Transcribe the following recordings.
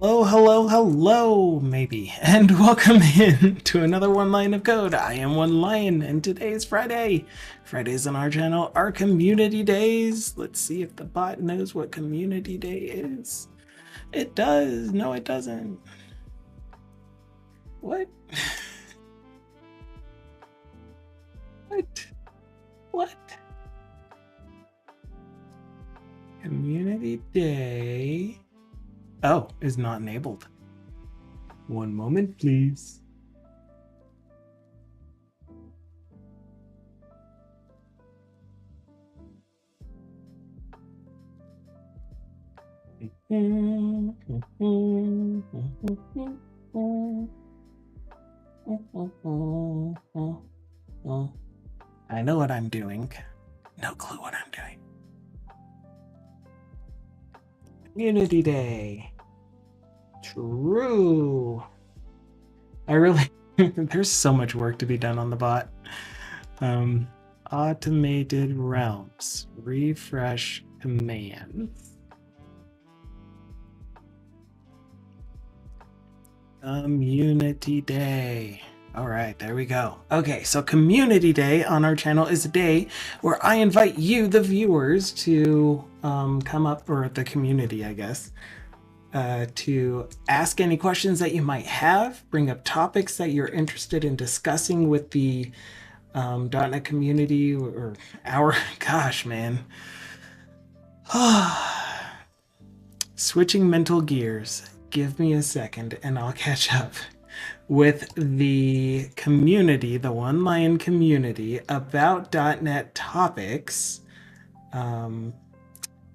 Hello, hello, hello, maybe, and welcome in to another One Line of Code. I am One Lion, and today is Friday. Fridays on our channel are community days. Let's see if the bot knows what community day is. It does. No, it doesn't. What? What? What? Community day. Oh, is not enabled. One moment, please. I know what I'm doing. No clue what I'm doing. Community Day. True. I really there's so much work to be done on the bot. Automated realms. Refresh commands. Community Day. All right, there we go. Okay, so Community Day on our channel is a day where I invite you, the viewers, to come up, or the community, I guess, to ask any questions that you might have, bring up topics that you're interested in discussing with the .NET community, or our, gosh, man. Switching mental gears. Give me a second and I'll catch up with the community, the One Lion community, about .NET topics.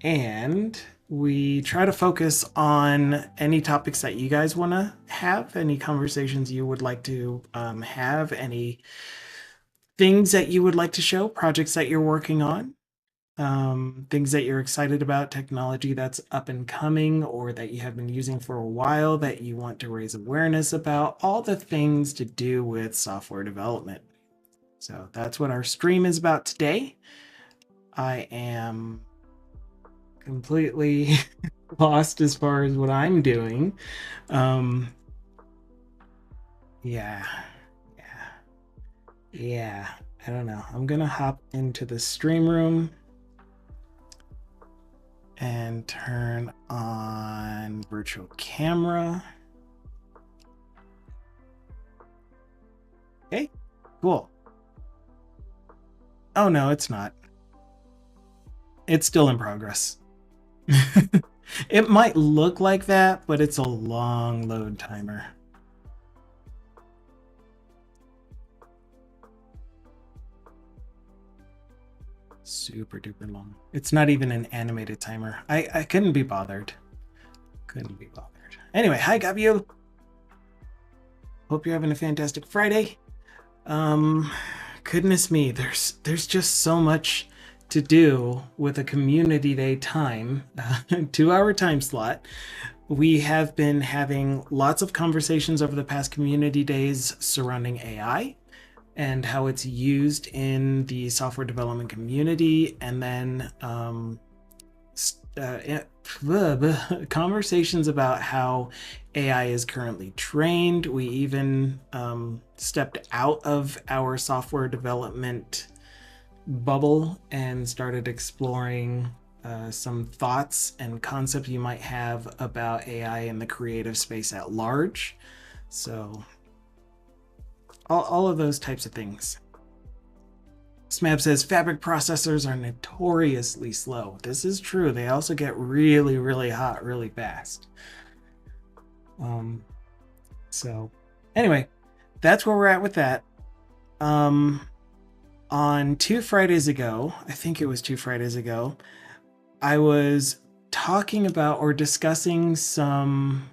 And we try to focus on any topics that you guys want to have, any conversations you would like to have, any things that you would like to show, projects that you're working on, things that you're excited about, technology that's up and coming or that you have been using for a while that you want to raise awareness about, all the things to do with software development. So that's what our stream is about today. I am completely lost as far as what I'm doing. Yeah, I don't know. I'm gonna hop into the stream room and turn on virtual camera. Okay, cool. Oh no, it's not. It's still in progress. It might look like that, but it's a long load timer. Super duper long. It's not even an animated timer. I couldn't be bothered. Couldn't be bothered. Anyway, hi Gabriel. Hope you're having a fantastic Friday. Goodness me, there's just so much to do with a community day time, 2-hour time slot. We have been having lots of conversations over the past community days surrounding AI and how it's used in the software development community, and then conversations about how AI is currently trained. We even stepped out of our software development bubble and started exploring some thoughts and concepts you might have about AI in the creative space at large. So all of those types of things. Smab says fabric processors are notoriously slow. This is true. They also get really, really hot really fast. So anyway, that's where we're at with that. On 2 Fridays ago, I think it was 2 Fridays ago, I was talking about or discussing some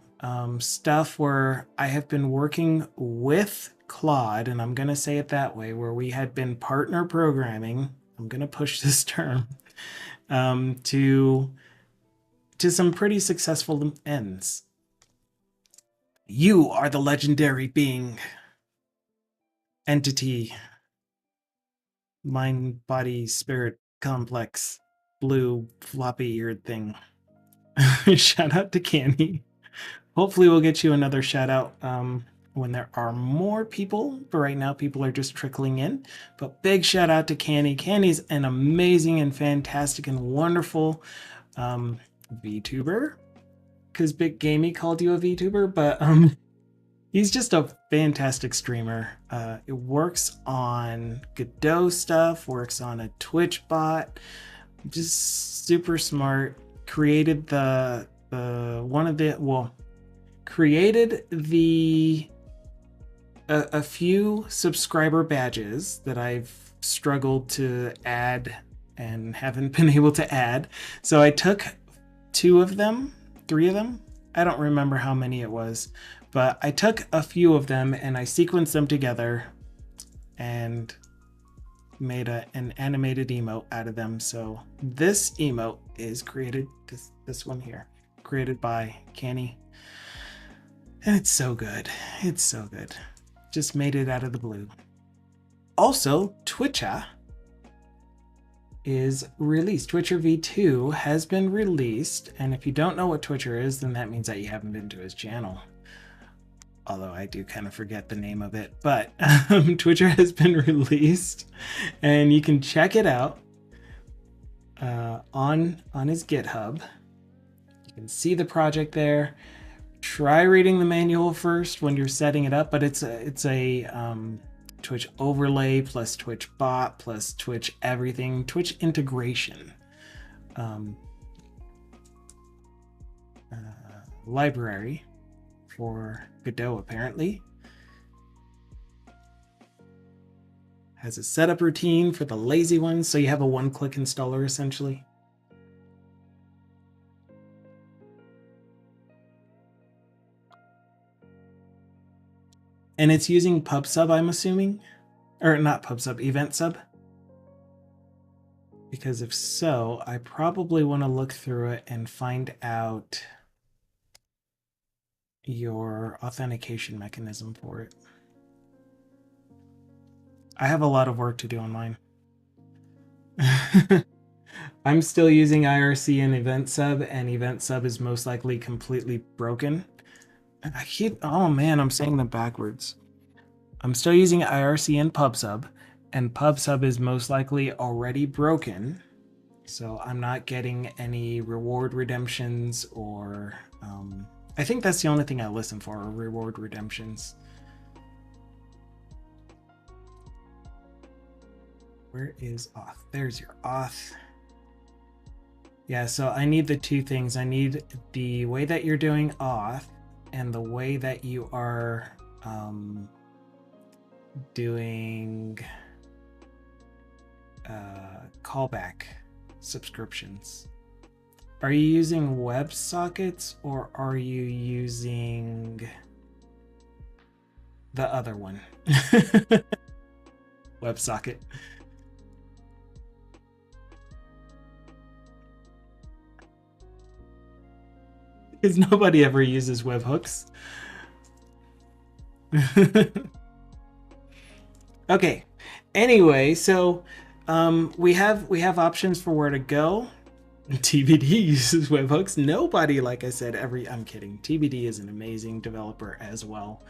stuff where I have been working with Claude, and I'm going to say it that way, where we had been partner programming. I'm going to push this term to some pretty successful ends. You are the legendary being, entity, mind, body, spirit, complex, blue, floppy eared thing. Shout out to Candy. Hopefully we'll get you another shout out when there are more people, but right now people are just trickling in. But big shout out to Canny. Canny's an amazing and fantastic and wonderful VTuber, because Big Gamey called you a VTuber, but he's just a fantastic streamer. It works on Godot stuff, works on a Twitch bot, just super smart. Created created a few subscriber badges that I've struggled to add and haven't been able to add. So I took 2 of them, 3 of them. I don't remember how many it was, but I took a few of them and I sequenced them together and made an animated emote out of them. So this emote is created, this one here, created by Canny. And it's so good. It's so good. Just made it out of the blue. Also, Twitcha is released. Twitcher V2 has been released. And if you don't know what Twitcher is, then that means that you haven't been to his channel. Although I do kind of forget the name of it. But Twitcher has been released. And you can check it out on his GitHub. You can see the project there. Try reading the manual first when you're setting it up, but it's a Twitch overlay plus Twitch bot plus Twitch everything, Twitch integration library for Godot. Apparently has a setup routine for the lazy ones, so you have a one-click installer essentially. And it's using PubSub, I'm assuming, or not PubSub, EventSub. Because if so, I probably want to look through it and find out your authentication mechanism for it. I have a lot of work to do on mine. I'm still using IRC and EventSub, and EventSub is most likely completely broken. Oh man, I'm saying them backwards. I'm still using IRC and PubSub, and PubSub is most likely already broken. So I'm not getting any reward redemptions or, I think that's the only thing I listen for, are reward redemptions. Where is auth? There's your auth. Yeah, so I need the 2 things. I need the way that you're doing auth and the way that you are doing callback subscriptions. Are you using WebSockets or are you using the other one? WebSocket. Because nobody ever uses webhooks. Okay. Anyway, so we have options for where to go. TBD uses webhooks. Nobody, like I said, I'm kidding. TBD is an amazing developer as well.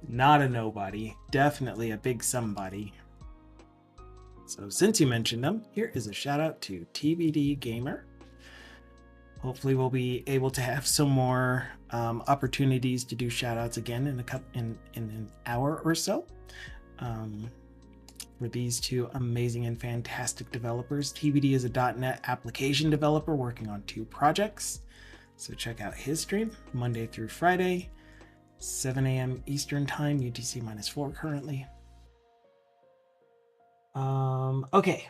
Not a nobody, definitely a big somebody. So since you mentioned them, here is a shout out to TBD Gamer. Hopefully we'll be able to have some more opportunities to do shout outs again in an hour or so. For these 2 amazing and fantastic developers. TBD is a .NET application developer working on 2 projects. So check out his stream Monday through Friday, 7 a.m. Eastern time, UTC -4 currently. Okay.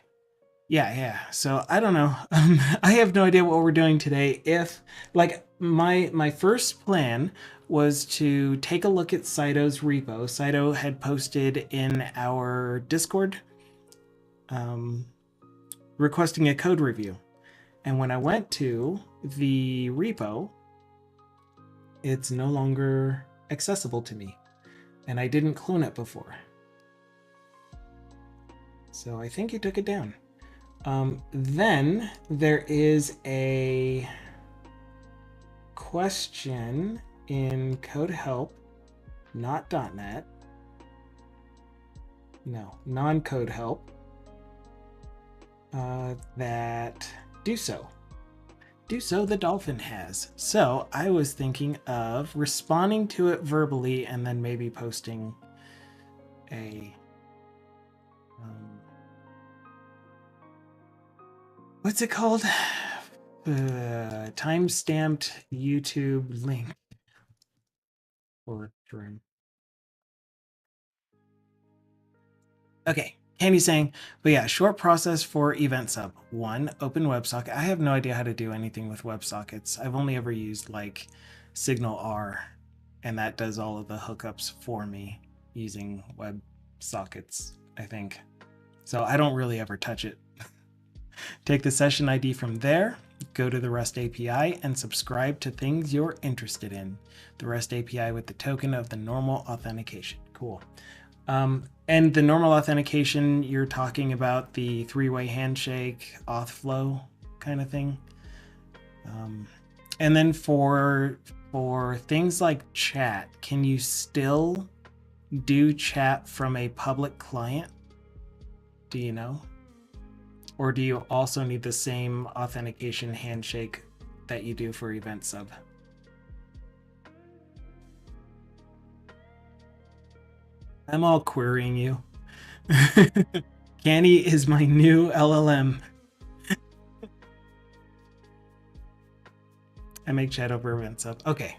Yeah. So I don't know. I have no idea what we're doing today. If like my first plan was to take a look at Saito's repo. Saito had posted in our Discord requesting a code review. And when I went to the repo, it's no longer accessible to me. And I didn't clone it before. So I think he took it down. Then there is a question in code help, not .NET. No, non-code help. That do so the dolphin has. So I was thinking of responding to it verbally and then maybe posting a what's it called? Time-stamped YouTube link for Dream. Okay, Candy's saying, but yeah, short process for event sub. 1, open WebSocket. I have no idea how to do anything with WebSockets. I've only ever used like Signal R, and that does all of the hookups for me using WebSockets, I think. So I don't really ever touch it. Take the session ID from there, go to the REST API, and subscribe to things you're interested in. The REST API with the token of the normal authentication. Cool. And the normal authentication, you're talking about the 3-way handshake, auth flow kind of thing. And then for things like chat, can you still do chat from a public client? Do you know? Or do you also need the same authentication handshake that you do for event sub? I'm all querying you. Canny is my new LLM. I make chat over event sub. Okay.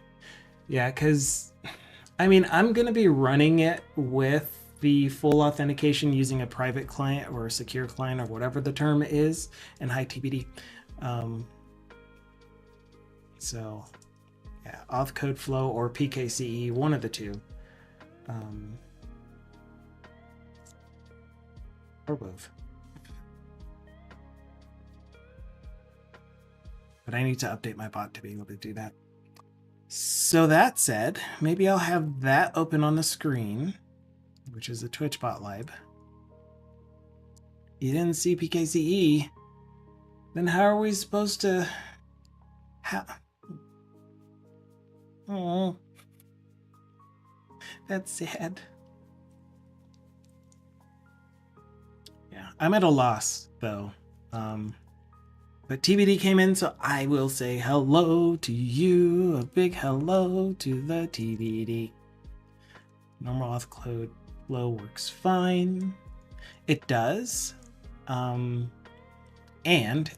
Yeah, because I mean, I'm going to be running it with the full authentication using a private client or a secure client or whatever the term is in high TBD. So yeah, auth code flow or PKCE, one of the two. Or both. But I need to update my bot to be able to do that. So that said, maybe I'll have that open on the screen, which is a Twitch bot lib. You didn't see PKCE, then how are we supposed to... Oh, that's sad. Yeah, I'm at a loss, though. But TBD came in, so I will say hello to you. A big hello to the TBD. Normal auth code flow works fine. It does. And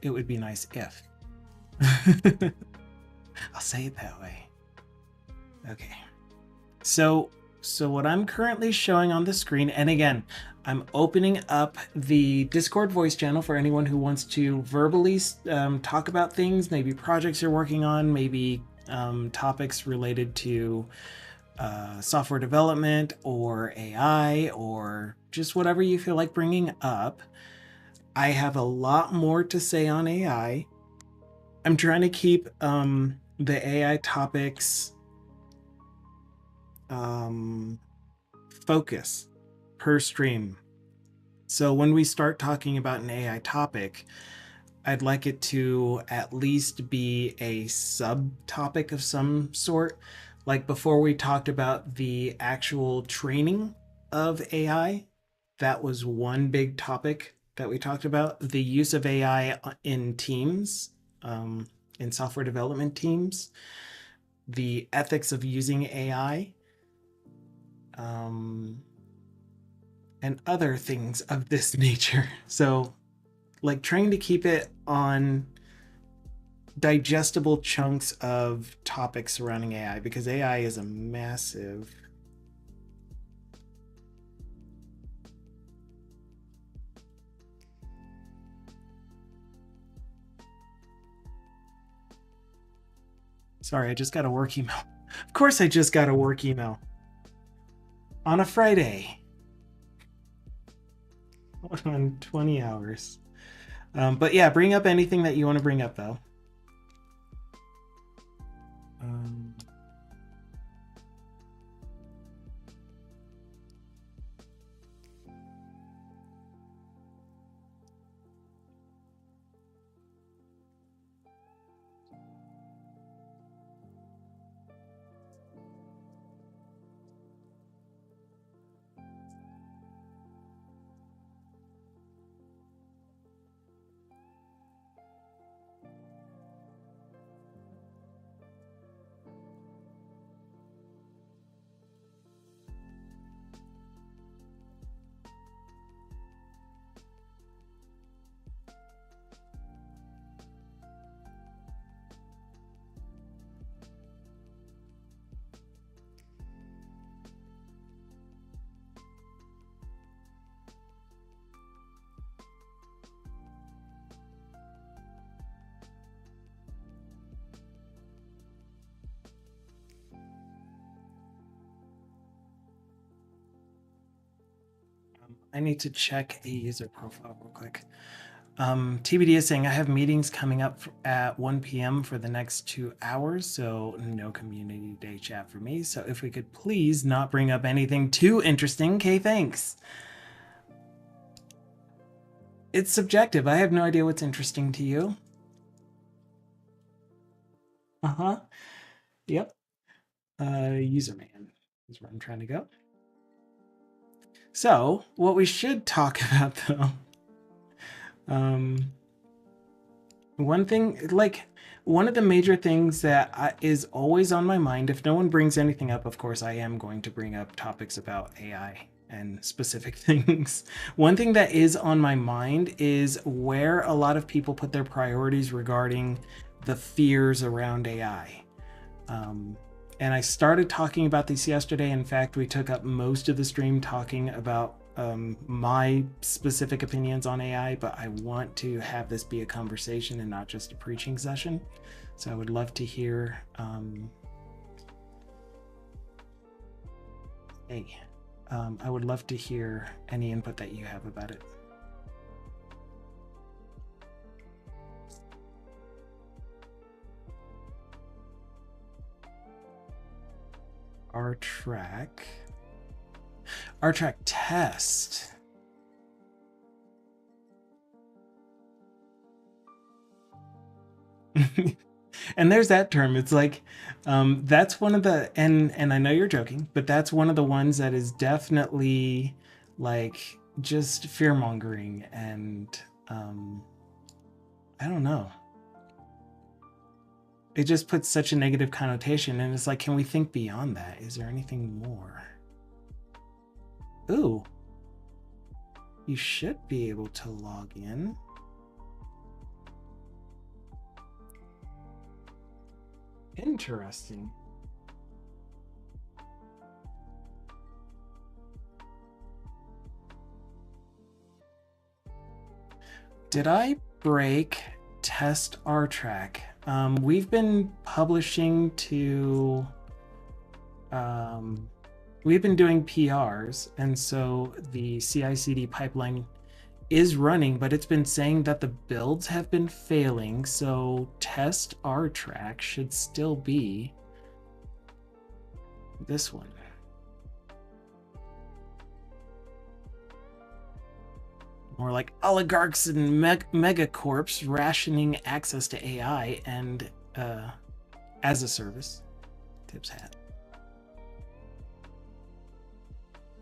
it would be nice if. I'll say it that way. Okay. So what I'm currently showing on the screen, and again, I'm opening up the Discord voice channel for anyone who wants to verbally talk about things, maybe projects you're working on, maybe topics related to software development or AI or just whatever you feel like bringing up. I have a lot more to say on AI. I'm trying to keep the AI topics focus per stream. So when we start talking about an AI topic, I'd like it to at least be a subtopic of some sort. Like before we talked about the actual training of AI, that was one big topic that we talked about. The use of AI in teams, in software development teams, the ethics of using AI, and other things of this nature. So like trying to keep it on digestible chunks of topics surrounding AI, because AI is a massive... Sorry, I just got a work email. Of course I just got a work email. On a Friday. On 20 hours. But yeah, bring up anything that you want to bring up, though. I need to check a user profile real quick. TBD is saying I have meetings coming up at 1 p.m. for the next 2 hours, so no community day chat for me. So if we could please not bring up anything too interesting. Okay, thanks. It's subjective. I have no idea what's interesting to you. Uh-huh. Yep. Userman is where I'm trying to go. So what we should talk about though, one thing, like one of the major things that is always on my mind, if no one brings anything up, of course I am going to bring up topics about AI and specific things. One thing that is on my mind is where a lot of people put their priorities regarding the fears around AI. And I started talking about this yesterday. In fact, we took up most of the stream talking about my specific opinions on AI, but I want to have this be a conversation and not just a preaching session. So I would love to hear I would love to hear any input that you have about it. R track test. And there's that term. It's like that's one of the and I know you're joking, but that's one of the ones that is definitely like just fear mongering and I don't know. It just puts such a negative connotation, and it's like, can we think beyond that? Is there anything more? Ooh, you should be able to log in. Interesting. Did I break test R track? We've been publishing to we've been doing PRs, and so the CI/CD pipeline is running, but it's been saying that the builds have been failing, so test R track should still be this one. More like oligarchs and megacorps rationing access to AI and as a service. Tips hat.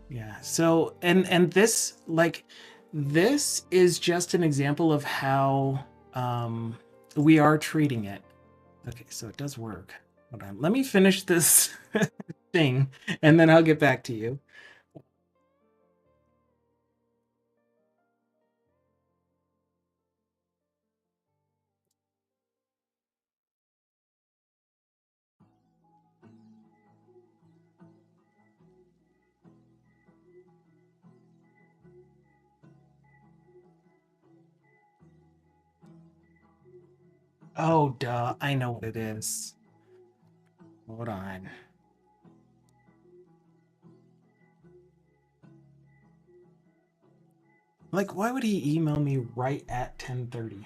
Yeah. So and this like this is just an example of how we are treating it. Okay, so it does work. Hold on. Let me finish this thing and then I'll get back to you. Oh, duh. I know what it is. Hold on. Like, why would he email me right at 10:30?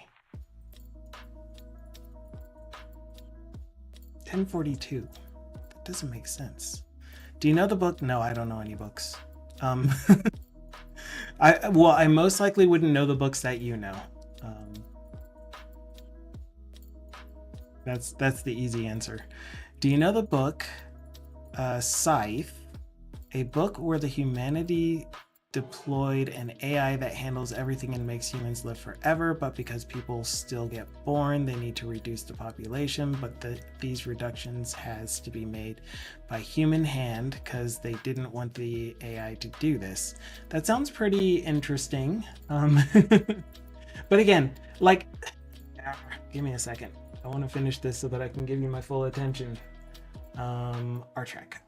10:42. That doesn't make sense. Do you know the book? No, I don't know any books. I most likely wouldn't know the books that you know. That's the easy answer. Do you know the book Scythe? A book where the humanity deployed an AI that handles everything and makes humans live forever, but because people still get born, they need to reduce the population, but these reductions has to be made by human hand because they didn't want the AI to do this. That sounds pretty interesting. But again, like, give me a second. I want to finish this so that I can give you my full attention. R track.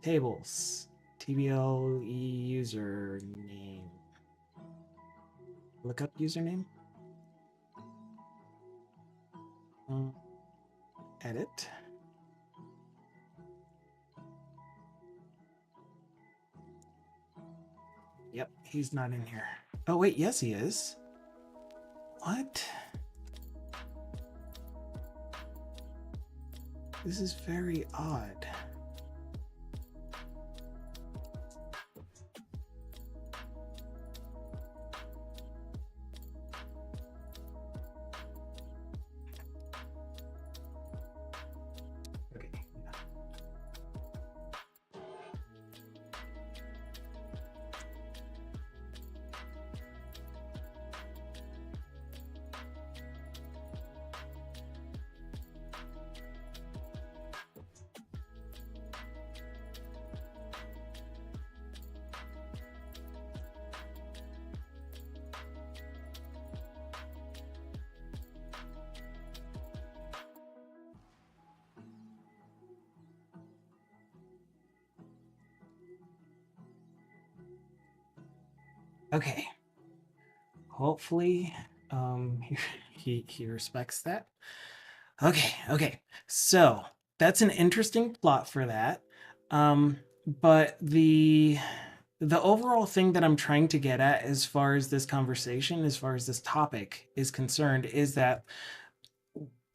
Tables. TBL username. Look up username. Edit. Yep, he's not in here. Oh, wait, yes, he is. What? This is very odd. Okay. Hopefully, he respects that. Okay. So that's an interesting plot for that. But the overall thing that I'm trying to get at as far as this conversation, as far as this topic is concerned, is that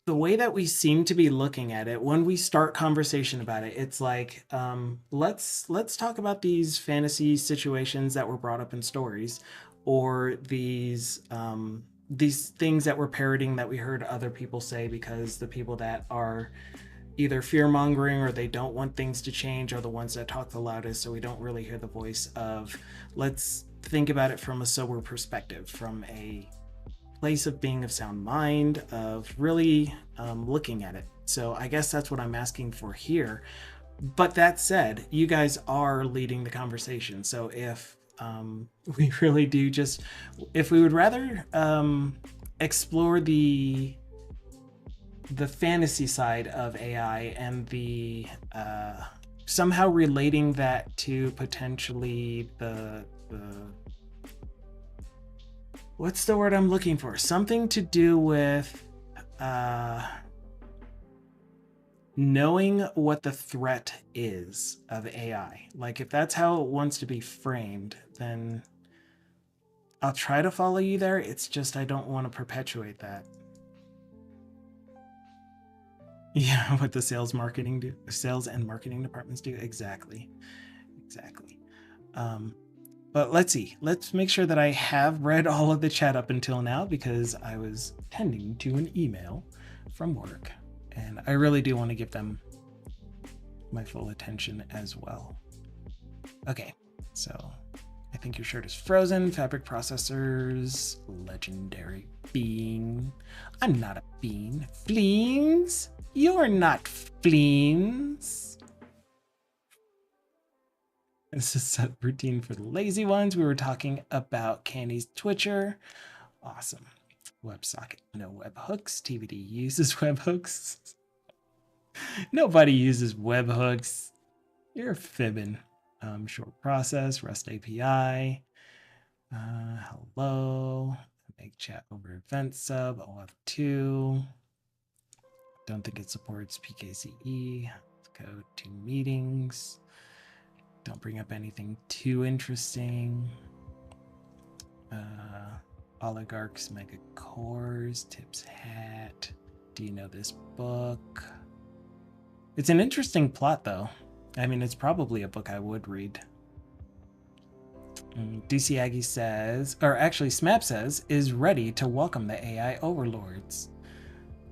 the way that we seem to be looking at it when we start conversation about it, it's like let's talk about these fantasy situations that were brought up in stories, or these things that we're parroting that we heard other people say, because the people that are either fear mongering or they don't want things to change are the ones that talk the loudest, so we don't really hear the voice of, let's think about it from a sober perspective, from a place of being of sound mind, of really looking at it. So I guess that's what I'm asking for here. But that said, you guys are leading the conversation. So if we really do just, if we would rather explore the fantasy side of AI and the somehow relating that to potentially the what's the word I'm looking for? Something to do with knowing what the threat is of AI. Like, if that's how it wants to be framed, then I'll try to follow you there. It's just I don't want to perpetuate that. Yeah, what the sales and marketing departments do. Exactly. But let's see. Let's make sure that I have read all of the chat up until now, because I was tending to an email from work, and I really do want to give them my full attention as well. Okay, so I think your shirt is frozen. Fabric processors, legendary bean. I'm not a bean. Fleens? You're not fleens. This is set routine for the lazy ones. We were talking about Candy's Twitcher. Awesome. WebSocket, no webhooks. TBD uses webhooks. Nobody uses webhooks. You're fibbing. Short process, REST API. Hello. Make chat over event sub. OAuth2. Don't think it supports PKCE. Let's go to meetings. Don't bring up anything too interesting. Oligarchs, Mega Cores, Tips Hat. Do you know this book? It's an interesting plot, though. I mean, it's probably a book I would read. DC Aggie says, or actually Smap says, is ready to welcome the AI overlords.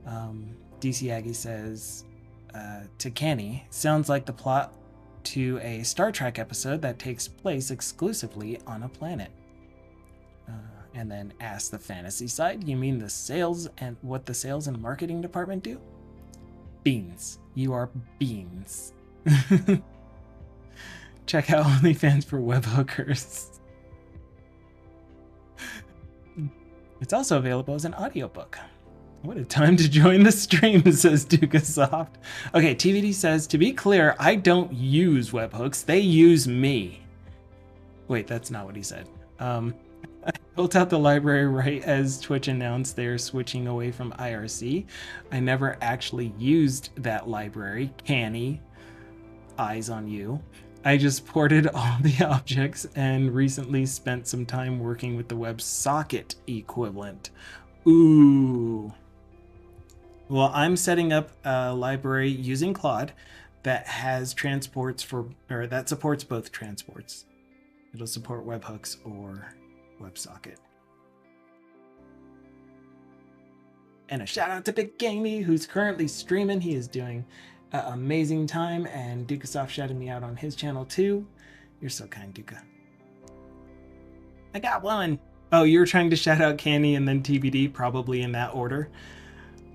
DC Aggie says to Canny, sounds like the plot to a Star Trek episode that takes place exclusively on a planet. And then ask the fantasy side, you mean the sales and what the sales and marketing department do? Beans. You are beans. Check out OnlyFans for web hookers. It's also available as an audiobook. What a time to join the stream, says Dukasoft. Okay, TVD says, to be clear, I don't use webhooks. They use me. Wait, that's not what he said. I built out the library right as Twitch announced they're switching away from IRC. I never actually used that library. Canny, eyes on you. I just ported all the objects and recently spent some time working with the WebSocket equivalent. Ooh. Well, I'm setting up a library using Claude that has transports for, or that supports both transports. It'll support webhooks or WebSocket. And a shout out to Big Gamey, who's currently streaming. He is doing an amazing time, and Dukasoft shouted me out on his channel too. You're so kind, Duka. I got one. Oh, you were trying to shout out Canny and then TBD, probably in that order.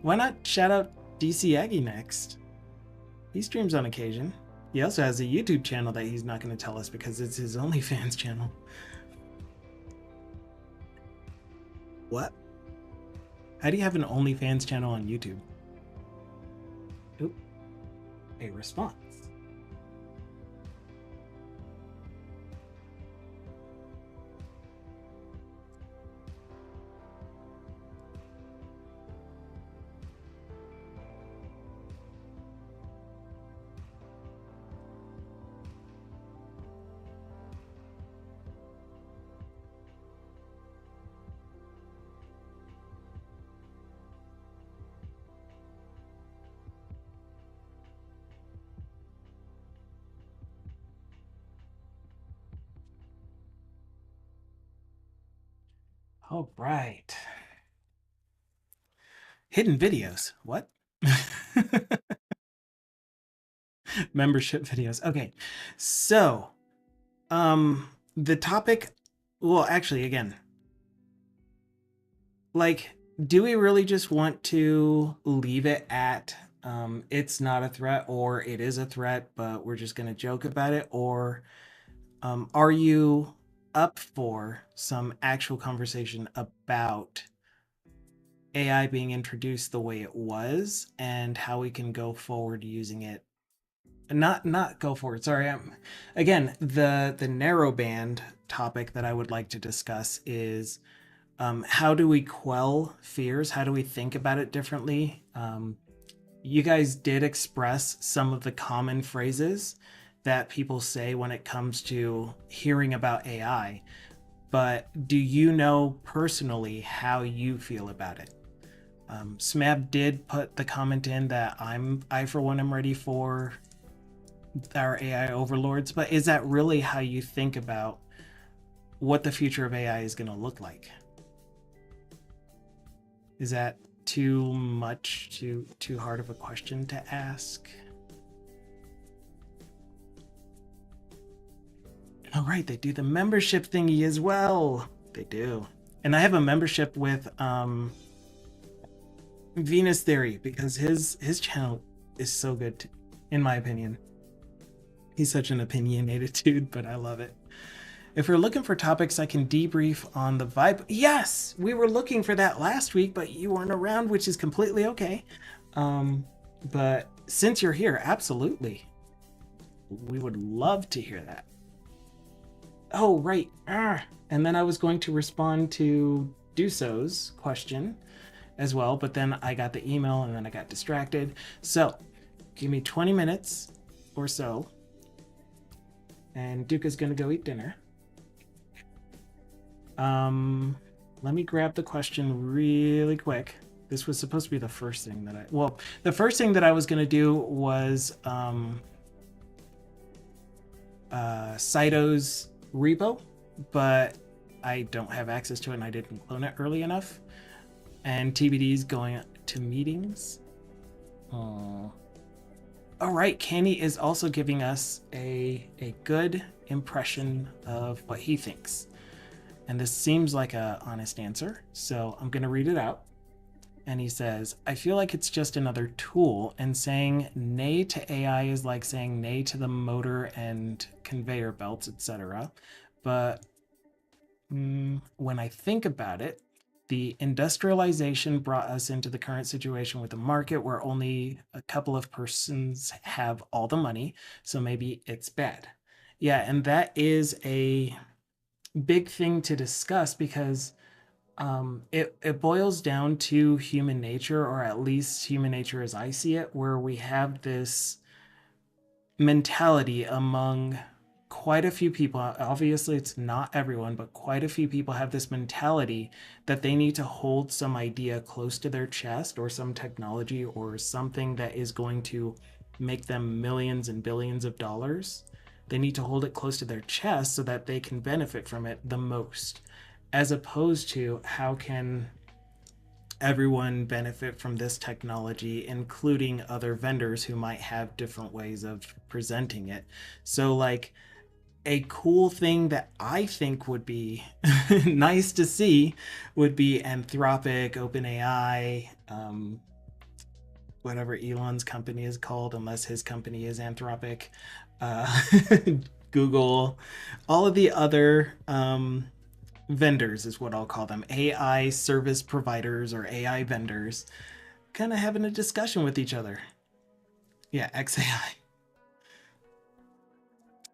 Why not shout out DC Aggie next? He streams on occasion. He also has a YouTube channel that he's not going to tell us because it's his OnlyFans channel. What? How do you have an OnlyFans channel on YouTube? Oop. A response. All right. Hidden videos. What? Membership videos. Okay. So, the topic, well, actually, again, like, do we really just want to leave it at it's not a threat or it is a threat, but we're just going to joke about it? Or are you up for some actual conversation about AI being introduced the way it was and how we can go forward using it? Not go forward. Sorry. Again, the narrow band topic that I would like to discuss is how do we quell fears? How do we think about it differently? You guys did express some of the common phrases that people say when it comes to hearing about AI, but do you know personally how you feel about it? Smab did put the comment in that I for one am ready for our AI overlords, but is that really how you think about what the future of AI is going to look like? Is that too much, too hard of a question to ask? All right, they do the membership thingy as well. They do. And I have a membership with Venus Theory because his channel is so good, in my opinion. He's such an opinionated dude, but I love it. If we're looking for topics, I can debrief on the vibe. Yes, we were looking for that last week, but you weren't around, which is completely okay. But since you're here, absolutely. We would love to hear that. Oh, right. And then I was going to respond to Duso's question as well, but then I got the email and then I got distracted. So give me 20 minutes or so, and Duca's gonna go eat dinner. Let me grab the question really quick. This was supposed to be the first thing that the first thing that I was gonna do was Saito's repo, but I don't have access to it and I didn't clone it early enough. And TBD's going to meetings. Oh. All right, Kenny is also giving us a good impression of what he thinks. And this seems like an honest answer, so I'm going to read it out. And he says, I feel like it's just another tool, and saying nay to AI is like saying nay to the motor and conveyor belts, etc. But when I think about it, the industrialization brought us into the current situation with the market where only a couple of persons have all the money, so maybe it's bad. Yeah, and that is a big thing to discuss because it boils down to human nature, or at least human nature as I see it, where we have this mentality among quite a few people, obviously it's not everyone, but quite a few people have this mentality that they need to hold some idea close to their chest, or some technology or something that is going to make them millions and billions of dollars. They need to hold it close to their chest so that they can benefit from it the most, as opposed to how can everyone benefit from this technology, including other vendors who might have different ways of presenting it. So, like, a cool thing that I think would be nice to see would be Anthropic, OpenAI, whatever Elon's company is called, unless his company is Anthropic, uh, Google, all of the other vendors is what I'll call them, AI service providers or AI vendors, kind of having a discussion with each other. Yeah, XAI.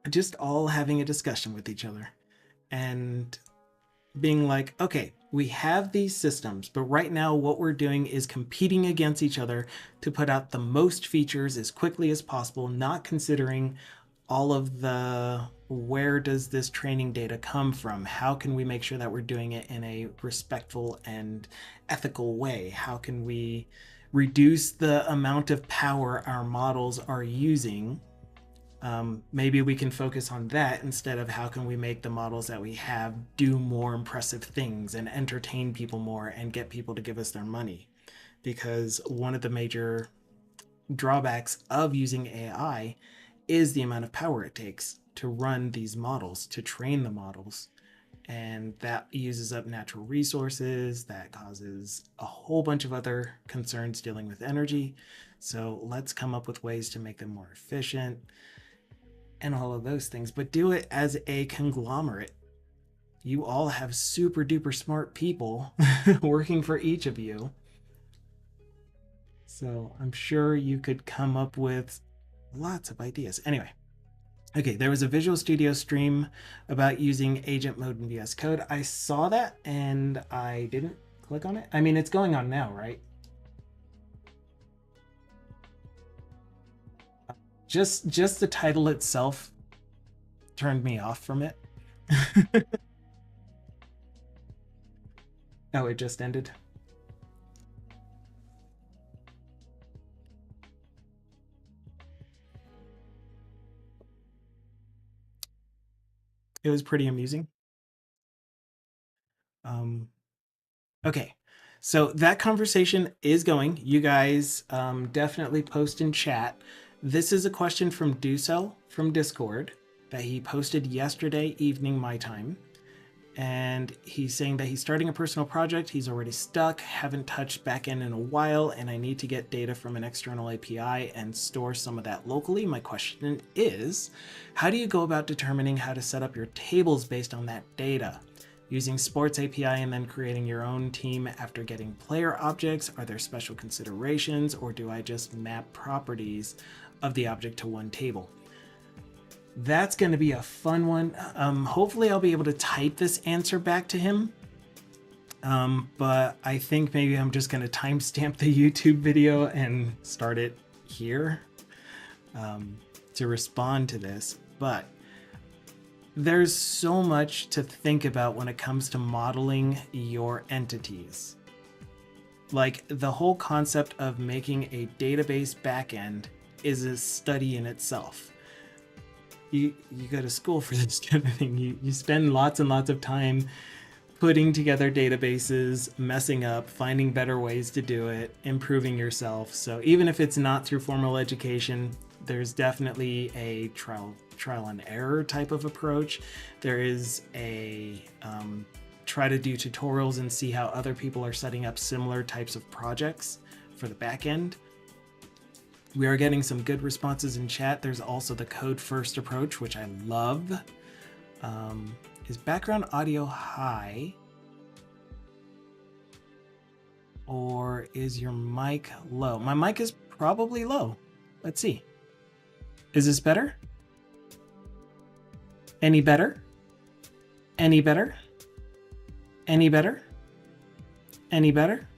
Just all having a discussion with each other and being like, okay, we have these systems, but right now what we're doing is competing against each other to put out the most features as quickly as possible, not considering all of the where does this training data come from? How can we make sure that we're doing it in a respectful and ethical way? How can we reduce the amount of power our models are using? Maybe we can focus on that instead of how can we make the models that we have do more impressive things and entertain people more and get people to give us their money. Because one of the major drawbacks of using AI is the amount of power it takes to run these models, to train the models. And that uses up natural resources, that causes a whole bunch of other concerns dealing with energy. So let's come up with ways to make them more efficient and all of those things, but do it as a conglomerate. You all have super duper smart people working for each of you. So I'm sure you could come up with lots of ideas. Anyway, okay, there was a Visual Studio stream about using agent mode in VS Code. I saw that and I didn't click on it. I mean, it's going on now, right? Just the title itself turned me off from it. Oh, it just ended. It was pretty amusing. Okay, so that conversation is going. You guys definitely post in chat. This is a question from Ducel from Discord that he posted yesterday evening my time. And he's saying that he's starting a personal project. He's already stuck, haven't touched backend in a while, and I need to get data from an external API and store some of that locally. My question is, how do you go about determining how to set up your tables based on that data? Using Sports API and then creating your own team after getting player objects? Are there special considerations, or do I just map properties of the object to one table? That's going to be a fun one. Hopefully I'll be able to type this answer back to him. But I think maybe I'm just going to timestamp the YouTube video and start it here to respond to this. But there's so much to think about when it comes to modeling your entities. Like, the whole concept of making a database backend is a study in itself. You go to school for this kind of thing. You spend lots and lots of time putting together databases, messing up, finding better ways to do it, improving yourself. So even if it's not through formal education, there's definitely a trial and error type of approach. There is a try to do tutorials and see how other people are setting up similar types of projects for the back end. We are getting some good responses in chat. There's also the code first approach, which I love. Is background audio high? Or is your mic low? My mic is probably low. Let's see. Is this better? Any better? Any better? Any better? Any better?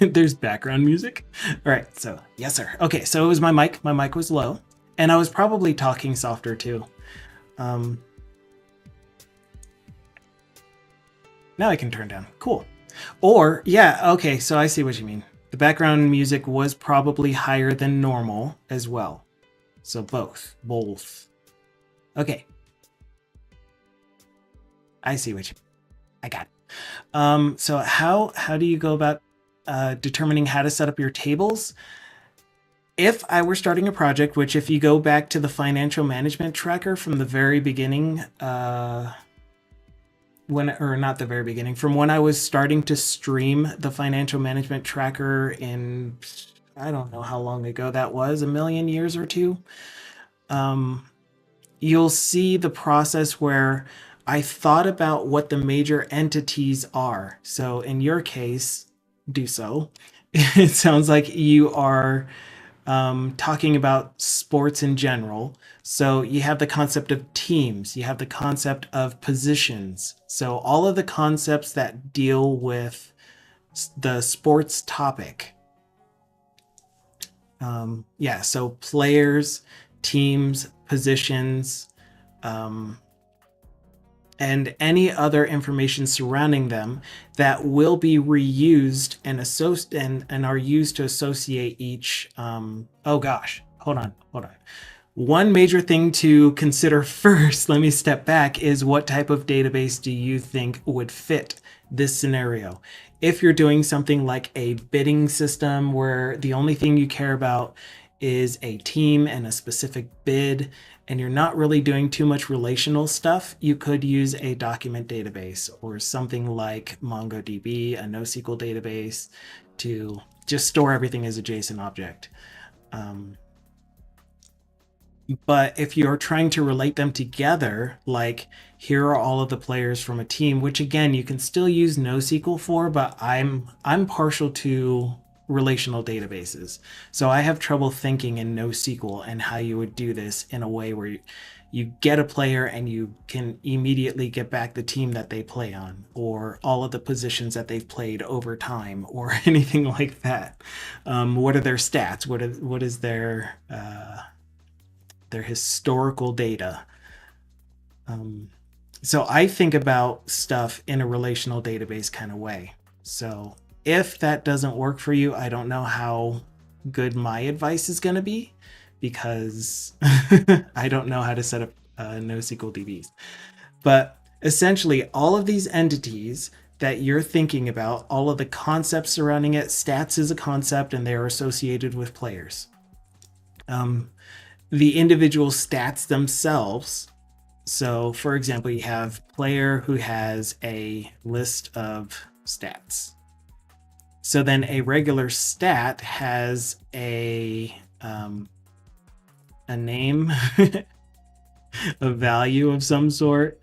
There's background music. All right, so yes, sir. Okay, so it was my mic. My mic was low, and I was probably talking softer too. Now I can turn down. Cool. Or, yeah, okay, so I see what you mean. The background music was probably higher than normal as well. So both. Both. Okay. I see what you I got it. So how do you go about determining how to set up your tables? If I were starting a project, which if you go back to the financial management tracker from the very beginning, or not the very beginning, from when I was starting to stream the financial management tracker in, I don't know how long ago that was, a million years or two. You'll see the process where I thought about what the major entities are. So in your case, do so. It sounds like you are talking about sports in general. So you have the concept of teams, you have the concept of positions. So all of the concepts that deal with the sports topic. Yeah, so players, teams, positions, and any other information surrounding them that will be reused and are used to associate each. Oh gosh, hold on. One major thing to consider first, let me step back, is what type of database do you think would fit this scenario? If you're doing something like a bidding system where the only thing you care about is a team and a specific bid, and you're not really doing too much relational stuff, you could use a document database or something like MongoDB, a NoSQL database, to just store everything as a JSON object. But if you're trying to relate them together, like here are all of the players from a team, which again you can still use NoSQL for, but I'm partial to relational databases. So I have trouble thinking in NoSQL and how you would do this in a way where you get a player and you can immediately get back the team that they play on, or all of the positions that they've played over time, or anything like that. What are their stats? What is their historical data? So I think about stuff in a relational database kind of way. So if that doesn't work for you, I don't know how good my advice is going to be, because I don't know how to set up NoSQL DBs. But essentially, all of these entities that you're thinking about, all of the concepts surrounding it, stats is a concept and they are associated with players. The individual stats themselves. So, for example, you have player who has a list of stats. So then a regular stat has a name, a value of some sort.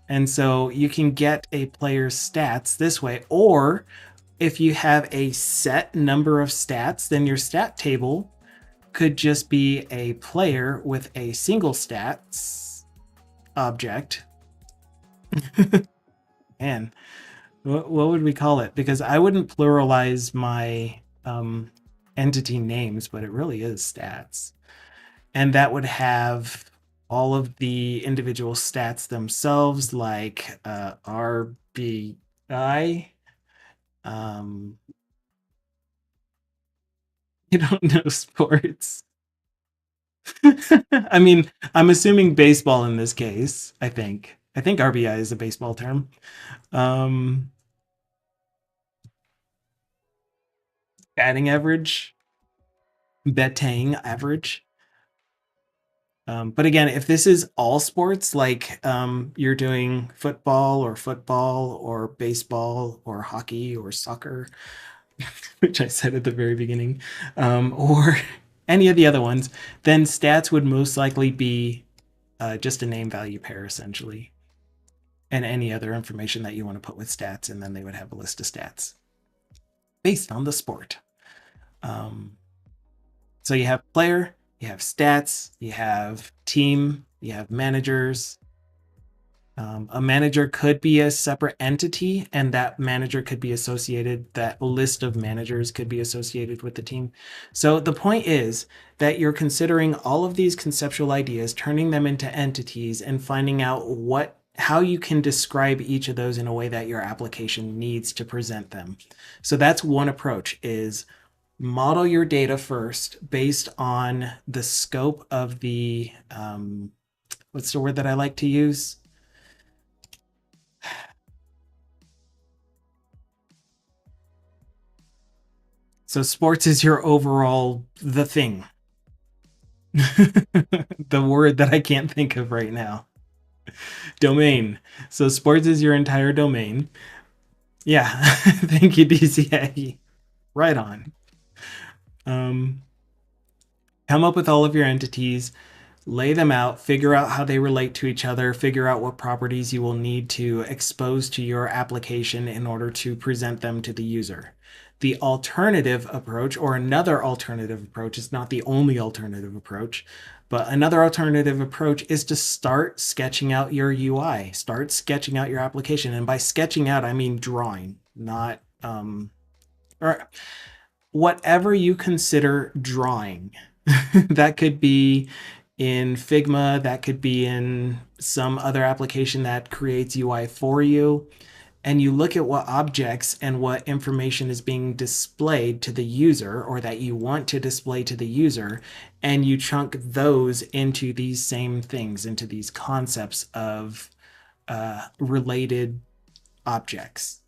And so you can get a player's stats this way, or if you have a set number of stats, then your stat table could just be a player with a single stats object. Man, what would we call it? Because I wouldn't pluralize my entity names, but it really is stats. And that would have all of the individual stats themselves, like RBI. You don't know sports. I mean, I'm assuming baseball in this case. I think RBI is a baseball term. Um, Batting average, betting average. But again, if this is all sports, like you're doing football or baseball or hockey or soccer, which I said at the very beginning, or any of the other ones, then stats would most likely be just a name value pair essentially, and any other information that you want to put with stats, and then they would have a list of stats based on the sport. So you have player, you have stats, you have team, you have managers. A manager could be a separate entity, and that manager could be associated, that list of managers could be associated with the team. So the point is that you're considering all of these conceptual ideas, turning them into entities, and finding out how you can describe each of those in a way that your application needs to present them. So that's one approach, is model your data first based on the scope of the, what's the word that I like to use? So sports is your overall the thing. The word that I can't think of right now. Domain. So sports is your entire domain. Yeah. Thank you, DCA. Right on. Um, Come up with all of your entities, lay them out, figure out how they relate to each other, figure out what properties you will need to expose to your application in order to present them to the user. The alternative approach, or another alternative approach, is not the only alternative approach, but another alternative approach is to start sketching out your UI, start sketching out your application. And by sketching out, I mean drawing, not, or whatever you consider drawing. That could be in Figma, that could be in some other application that creates UI for you. And you look at what objects and what information is being displayed to the user, or that you want to display to the user, and you chunk those into these same things, into these concepts of related objects.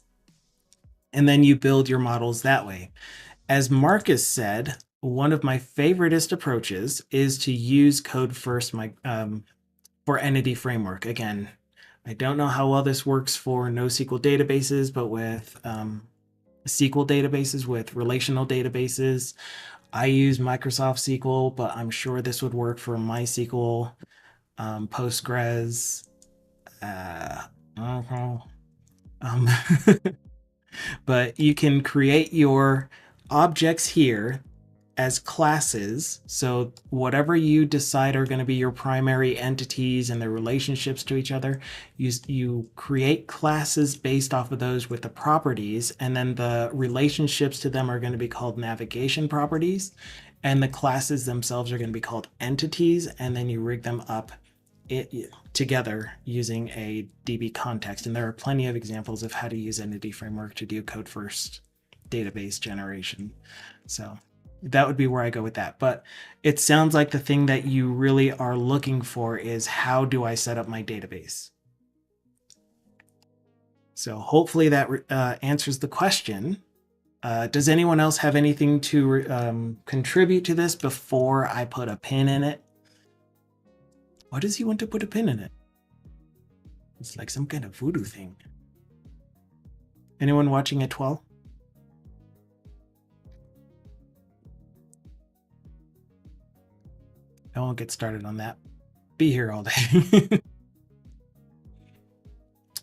And then you build your models that way. As Marcus said, one of my favoriteest approaches is to use code first for entity framework. Again, I don't know how well this works for NoSQL databases, but with SQL databases, with relational databases, I use Microsoft SQL, but I'm sure this would work for MySQL, Postgres. Um, but you can create your objects here as classes. So whatever you decide are going to be your primary entities and their relationships to each other, you create classes based off of those with the properties, and then the relationships to them are going to be called navigation properties, and the classes themselves are going to be called entities, and then you rig them up together using a DB context. And there are plenty of examples of how to use Entity Framework to do code first database generation. So that would be where I go with that. But it sounds like the thing that you really are looking for is, how do I set up my database? So hopefully that answers the question. Does anyone else have anything to contribute to this before I put a pin in it? Why does he want to put a pin in it? It's like some kind of voodoo thing. Anyone watching at 12? I won't get started on that. Be here all day.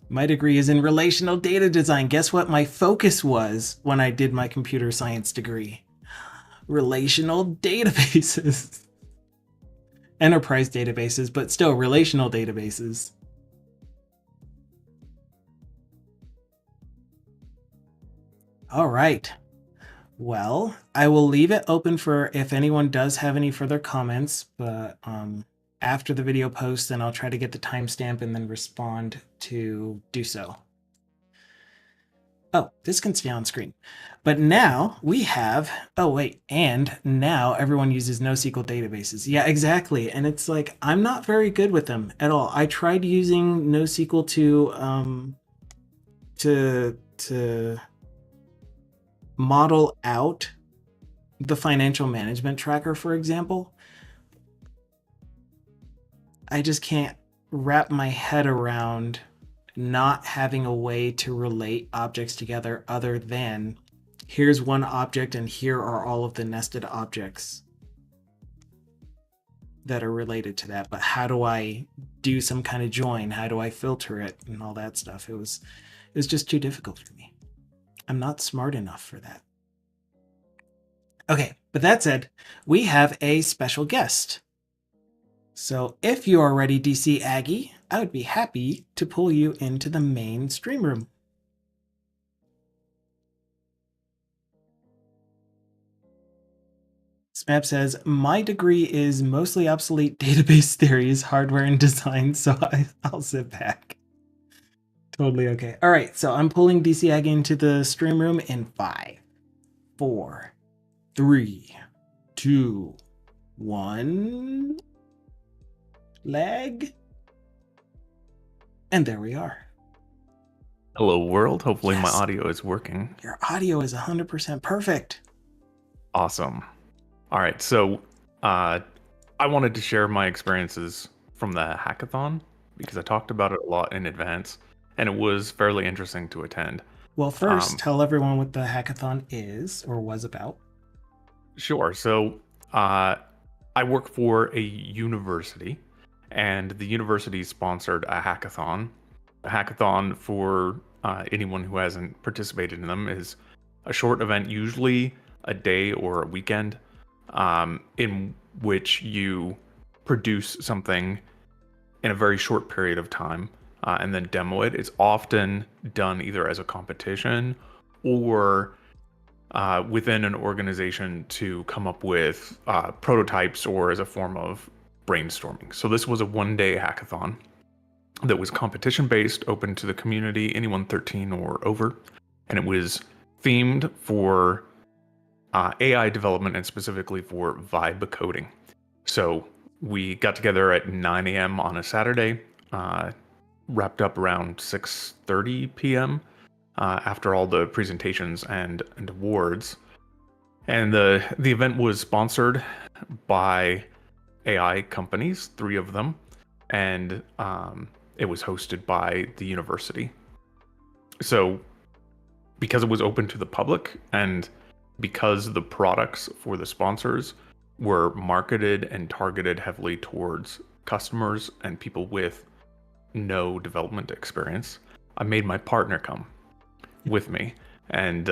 My degree is in relational data design. Guess what my focus was when I did my computer science degree? Relational databases. Enterprise databases, but still relational databases. All right. Well, I will leave it open for if anyone does have any further comments, but after the video posts, then I'll try to get the timestamp and then respond to do so. Oh, this can stay on screen. But now we have, oh wait, and now everyone uses NoSQL databases. Yeah, exactly. And it's like, I'm not very good with them at all. I tried using NoSQL to model out the financial management tracker, for example. I just can't wrap my head around not having a way to relate objects together other than, here's one object and here are all of the nested objects that are related to that. But how do I do some kind of join? How do I filter it and all that stuff? It was just too difficult for me. I'm not smart enough for that. Okay, but that said, we have a special guest. So if you are ready, DC Aggie, I would be happy to pull you into the main stream room. Smap says, my degree is mostly obsolete database theories, hardware, and design, so I'll sit back. Totally okay. All right, so I'm pulling DC Ag into the stream room in 5, 4, 3, 2, 1. Lag. And there we are. Hello, world. Hopefully my audio is working. Your audio is 100% perfect. Awesome. All right, so I wanted to share my experiences from the hackathon because I talked about it a lot in advance, and it was fairly interesting to attend. Well, first, tell everyone what the hackathon is or was about. Sure. So I work for a university, and the university sponsored a hackathon. A hackathon, for anyone who hasn't participated in them, is a short event, usually a day or a weekend, in which you produce something in a very short period of time and then demo it. It's often done either as a competition or within an organization to come up with prototypes or as a form of brainstorming. So this was a one-day hackathon that was competition-based, open to the community, anyone 13 or over, and it was themed for AI development and specifically for vibe coding. So we got together at 9 a.m. on a Saturday, wrapped up around 6:30 p.m. After all the presentations and awards. And the event was sponsored by AI companies, 3 of them, and it was hosted by the university. So because it was open to the public and because the products for the sponsors were marketed and targeted heavily towards customers and people with no development experience, I made my partner come with me and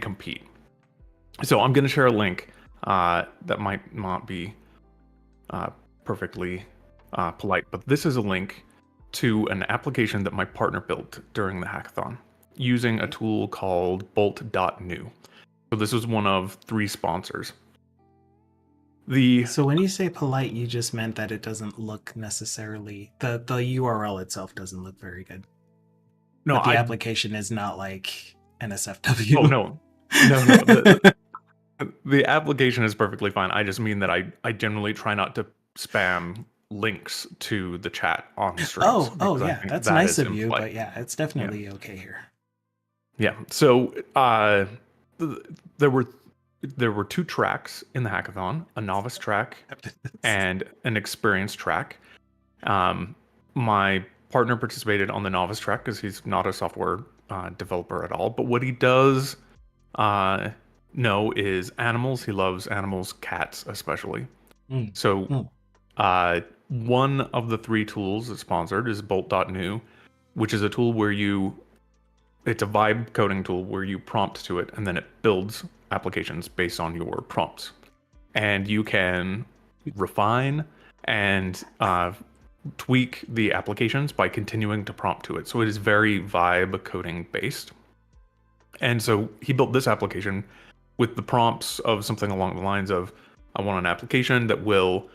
compete. So I'm going to share a link that might not be perfectly polite, but this is a link to an application that my partner built during the hackathon using a tool called bolt.new. So this was one of 3 sponsors. So when you say polite, you just meant that it doesn't look necessarily, the URL itself doesn't look very good. No, but the application is not like NSFW. Oh, no. The application is perfectly fine. I just mean that I generally try not to spam links to the chat on streams. Oh yeah, that's nice of you, but yeah, it's definitely okay here. Yeah, so there were 2 tracks in the hackathon, a novice track and an experienced track. My partner participated on the novice track because he's not a software developer at all, but what he does know is animals. He loves animals, cats especially. So one of the 3 tools that's sponsored is bolt.new, which is a tool where it's a vibe coding tool where you prompt to it and then it builds applications based on your prompts. And you can refine and tweak the applications by continuing to prompt to it. So it is very vibe coding based. And so he built this application with the prompts of something along the lines of, I want an application that will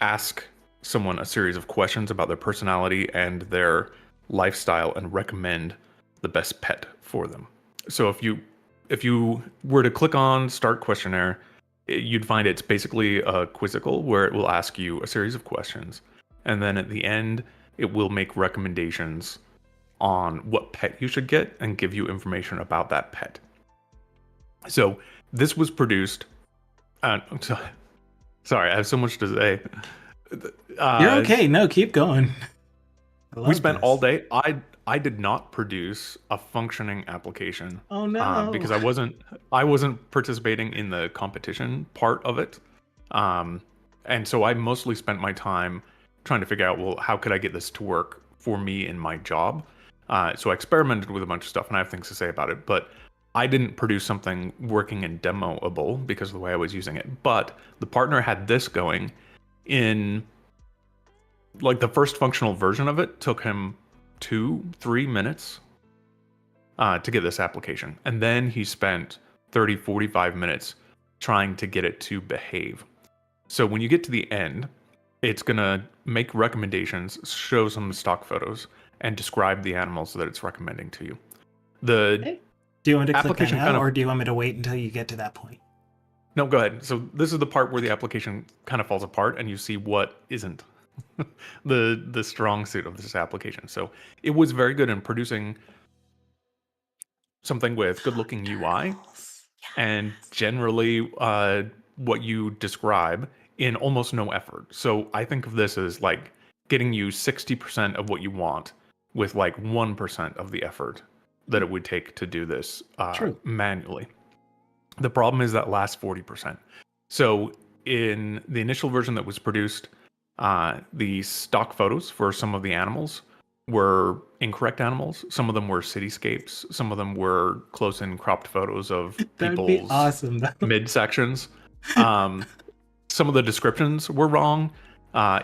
ask someone a series of questions about their personality and their lifestyle and recommend the best pet for them. So if you were to click on Start Questionnaire, you'd find it's basically a quizzical where it will ask you a series of questions. And then at the end, it will make recommendations on what pet you should get and give you information about that pet. So this was produced... sorry, I have so much to say. You're okay. No, keep going. We spent all day. I did not produce a functioning application. Oh no! Because I wasn't participating in the competition part of it, and so I mostly spent my time trying to figure out, well, how could I get this to work for me in my job? So I experimented with a bunch of stuff, and I have things to say about it. But I didn't produce something working and demoable because of the way I was using it. But the partner had this going in like the first functional version of it took him 2-3 minutes to get this application. And then he spent 30, 45 minutes trying to get it to behave. So when you get to the end, it's going to make recommendations, show some stock photos, and describe the animals that it's recommending to you. The Okay. Do you want to click that application now, kind of... or do you want me to wait until you get to that point? No, go ahead. So this is the part where the application kind of falls apart and you see what isn't the strong suit of this application. So it was very good in producing something with good looking UI and generally what you describe in almost no effort. So I think of this as like getting you 60% of what you want with like 1% of the effort that it would take to do this True. manually. The problem is that last 40%. So in the initial version that was produced, the stock photos for some of the animals were incorrect animals. Some of them were cityscapes. Some of them were close-in cropped photos of That'd be people's awesome, though. midsections. Some of the descriptions were wrong.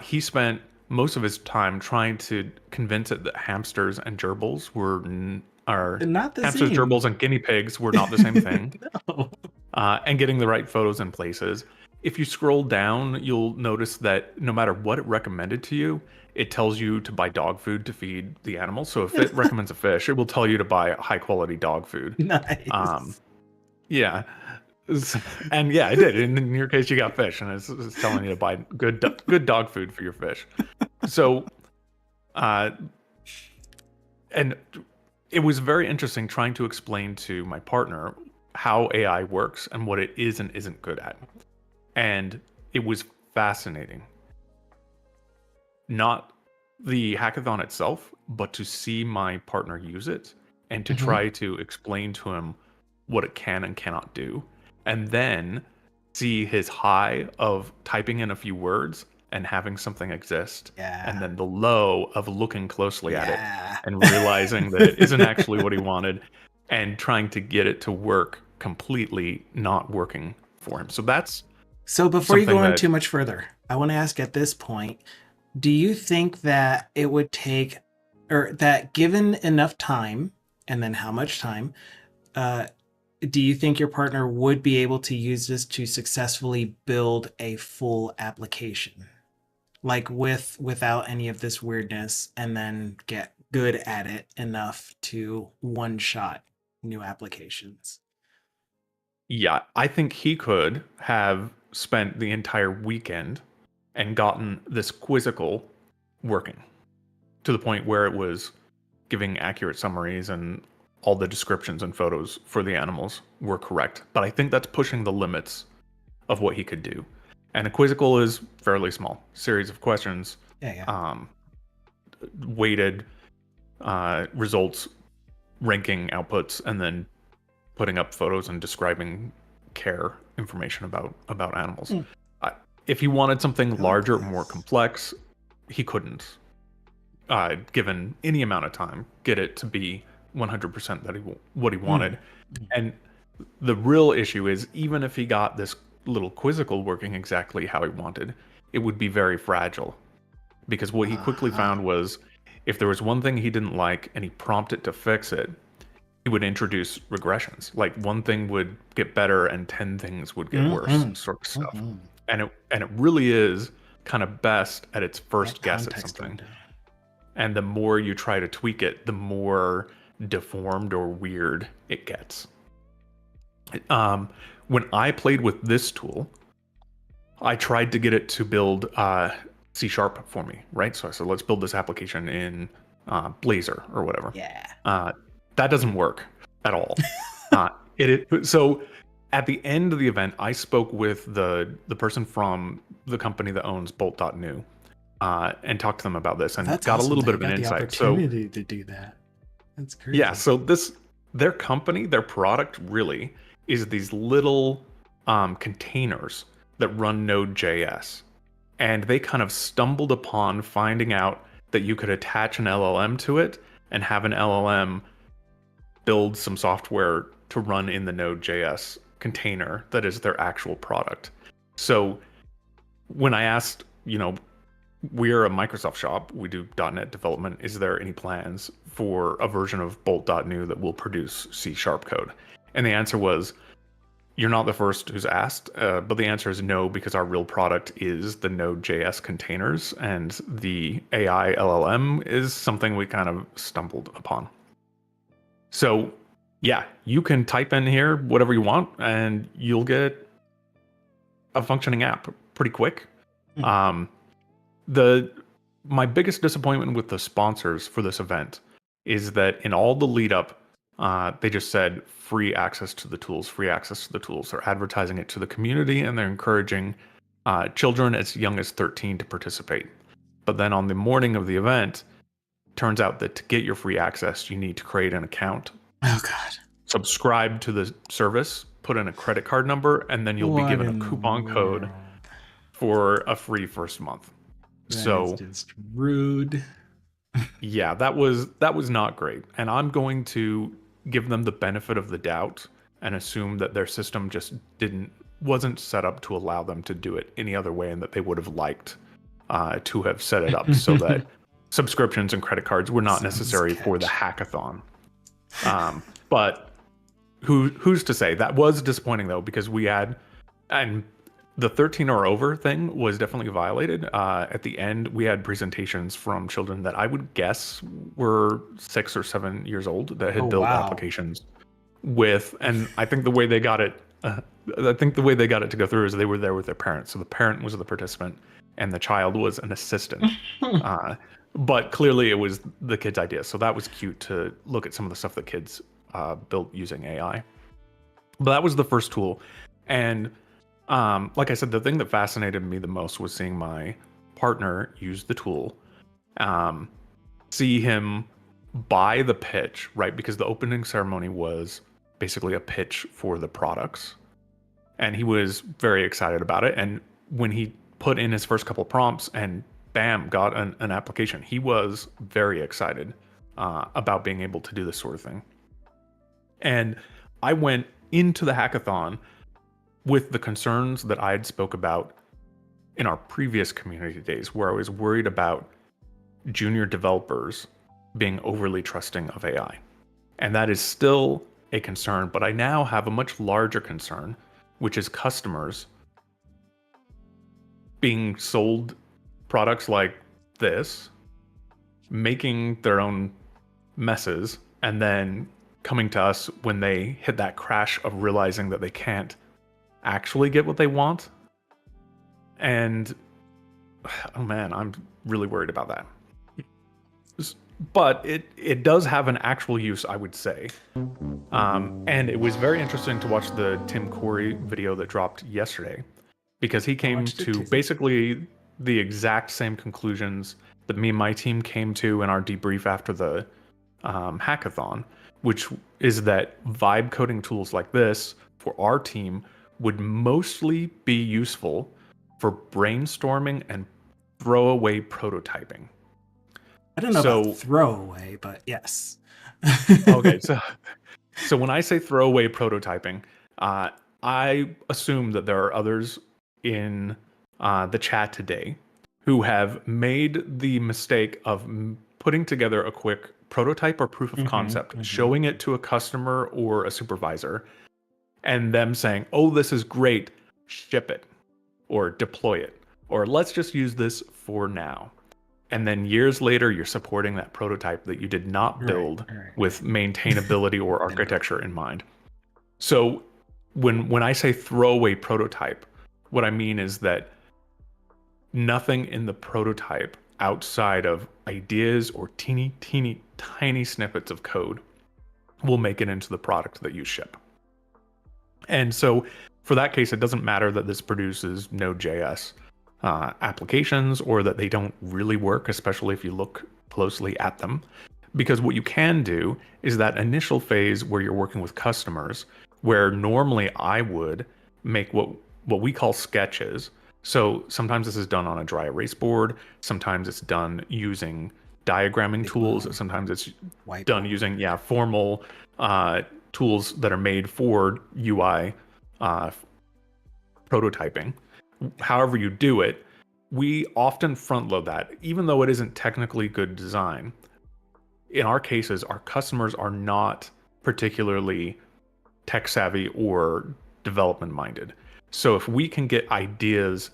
He spent most of his time trying to convince it that hamsters and gerbils were Not the hamsters, same. gerbils, and guinea pigs were not the same thing. No. And getting the right photos and places. If you scroll down, you'll notice that no matter what it recommended to you, it tells you to buy dog food to feed the animals. So if it recommends a fish, it will tell you to buy high quality dog food. Nice. Yeah. And yeah, it did. In your case, you got fish, and it's telling you to buy good dog food for your fish. So, and it was very interesting trying to explain to my partner how AI works and what it is and isn't good at. And it was fascinating. Not the hackathon itself, but to see my partner use it and to try to explain to him what it can and cannot do. And then see his high of typing in a few words and having something exist. Yeah. And then the low of looking closely at it and realizing that it isn't actually what he wanted and trying to get it to work completely not working for him. So before you go something on that- too much further, I want to ask at this point, do you think that it would take, or that given enough time, and then how much time, do you think your partner would be able to use this to successfully build a full application? Like without any of this weirdness, and then get good at it enough to one-shot new applications? Yeah, I think he could have spent the entire weekend and gotten this quizzical working to the point where it was giving accurate summaries and all the descriptions and photos for the animals were correct. But I think that's pushing the limits of what he could do. And a quizzical is fairly small, series of questions, weighted results, ranking outputs, and then putting up photos and describing care information about animals. If he wanted something larger, more complex, he couldn't, given any amount of time, get it to be 100% what he wanted. And the real issue is, even if he got this little quizzical working exactly how he wanted, it would be very fragile. Because what he quickly found was, if there was one thing he didn't like and he prompted to fix it, he would introduce regressions. Like one thing would get better and 10 things would get worse, sort of stuff. And it really is kind of best at its first guess at something. And the more you try to tweak it, the more deformed or weird it gets. When I played with this tool, I tried to get it to build C# for me, right? So I said, let's build this application in Blazor or whatever. That doesn't work at all. So at the end of the event, I spoke with the person from the company that owns Bolt.new and talked to them about this and got a little bit of an insight. Opportunity to do that. That's crazy. Yeah, so their company, their product really is these little containers that run Node.js. And they kind of stumbled upon finding out that you could attach an LLM to it and have an LLM build some software to run in the Node.js container that is their actual product. So when I asked, we're a Microsoft shop. We do .NET development. Is there any plans for a version of Bolt.new that will produce C# code? And the answer was, you're not the first who's asked, but the answer is no, because our real product is the Node.js containers, and the AI LLM is something we kind of stumbled upon. So yeah, you can type in here whatever you want, and you'll get a functioning app pretty quick. Hmm. My biggest disappointment with the sponsors for this event is that in all the lead up, they just said free access to the tools, free access to the tools. They're advertising it to the community, and they're encouraging children as young as 13 to participate. But then on the morning of the event, turns out that to get your free access, you need to create an account, Oh God. subscribe to the service, put in a credit card number, and then you'll be What given a in the coupon code world? for a free first month. That is So just rude. yeah, that was not great. And I'm going to give them the benefit of the doubt and assume that their system just wasn't set up to allow them to do it any other way, and that they would have liked to have set it up so that subscriptions and credit cards were not Sounds necessary for the sketch. hackathon. But who's to say? That was disappointing though, because we had, and the 13 or over thing was definitely violated. At the end, we had presentations from children that I would guess were 6 or 7 years old that Oh had built wow. applications with, and I think the way they got it, I think the way they got it to go through is they were there with their parents. So the parent was the participant, and the child was an assistant. Uh, but clearly, it was the kid's idea. So that was cute to look at some of the stuff that kids built using AI. But that was the first tool, and like I said, the thing that fascinated me the most was seeing my partner use the tool, um, see him buy the pitch, right? Because the opening ceremony was basically a pitch for the products. And he was very excited about it. And when he put in his first couple prompts and bam, got an application, he was very excited about being able to do this sort of thing. And I went into the hackathon with the concerns that I had spoke about in our previous community days, where I was worried about junior developers being overly trusting of AI. And that is still a concern, but I now have a much larger concern, which is customers being sold products like this, making their own messes, and then coming to us when they hit that crash of realizing that they can't actually get what they want. And oh man, I'm really worried about that. But it does have an actual use, I would say. And it was very interesting to watch the Tim Corey video that dropped yesterday, because he I came watched it to too. basically the exact same conclusions that me and my team came to in our debrief after the hackathon, which is that vibe coding tools like this for our team would mostly be useful for brainstorming and throwaway prototyping. I don't know about So, throwaway, but yes. okay, so when I say throwaway prototyping, uh, I assume that there are others in the chat today who have made the mistake of putting together a quick prototype or proof of concept, Mhm. showing it to a customer or a supervisor, and them saying, "Oh, this is great, ship it," or deploy it, or let's just use this for now. And then years later, you're supporting that prototype that you did not Right, build right, with right. maintainability or Been there. architecture in mind. So when I say throwaway prototype, what I mean is that nothing in the prototype outside of ideas or teeny tiny snippets of code will make it into the product that you ship. And so for that case, it doesn't matter that this produces Node.js applications, or that they don't really work, especially if you look closely at them. Because what you can do is that initial phase where you're working with customers, where normally I would make what we call sketches. So sometimes this is done on a dry erase board, sometimes it's done using diagramming Big tools, boom. sometimes it's done Whiteboard. using formal tools that are made for UI uh, prototyping. However you do it, we often front load that, even though it isn't technically good design. In our cases, our customers are not particularly tech savvy or development minded. So if we can get ideas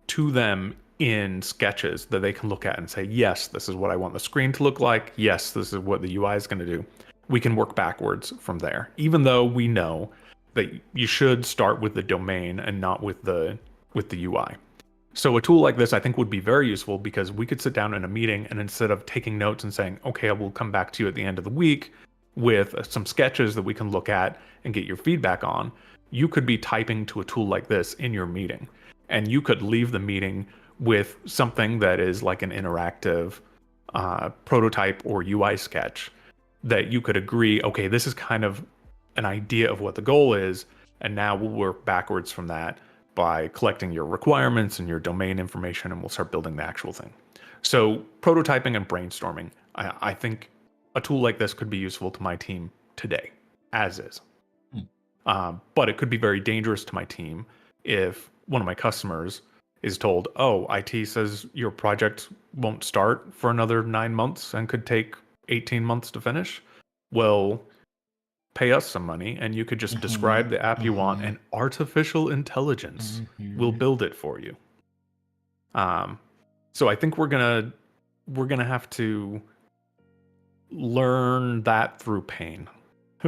to them in sketches that they can look at and say, yes, this is what I want the screen to look like. Yes, this is what the UI is going to do. We can work backwards from there, even though we know that you should start with the domain and not with the UI. So a tool like this, I think, would be very useful because we could sit down in a meeting and instead of taking notes and saying, okay, I will come back to you at the end of the week with some sketches that we can look at and get your feedback on, you could be typing to a tool like this in your meeting. And you could leave the meeting with something that is like an interactive prototype or UI sketch that you could agree, okay, this is kind of an idea of what the goal is, and now we'll work backwards from that by collecting your requirements and your domain information, and we'll start building the actual thing. So prototyping and brainstorming, I think a tool like this could be useful to my team today, as is. But it could be very dangerous to my team if one of my customers is told, oh, IT says your project won't start for another 9 months and could take 18 months to finish. Well, pay us some money and you could just describe the app you want and artificial intelligence will build it for you. So I think we're gonna have to learn that through pain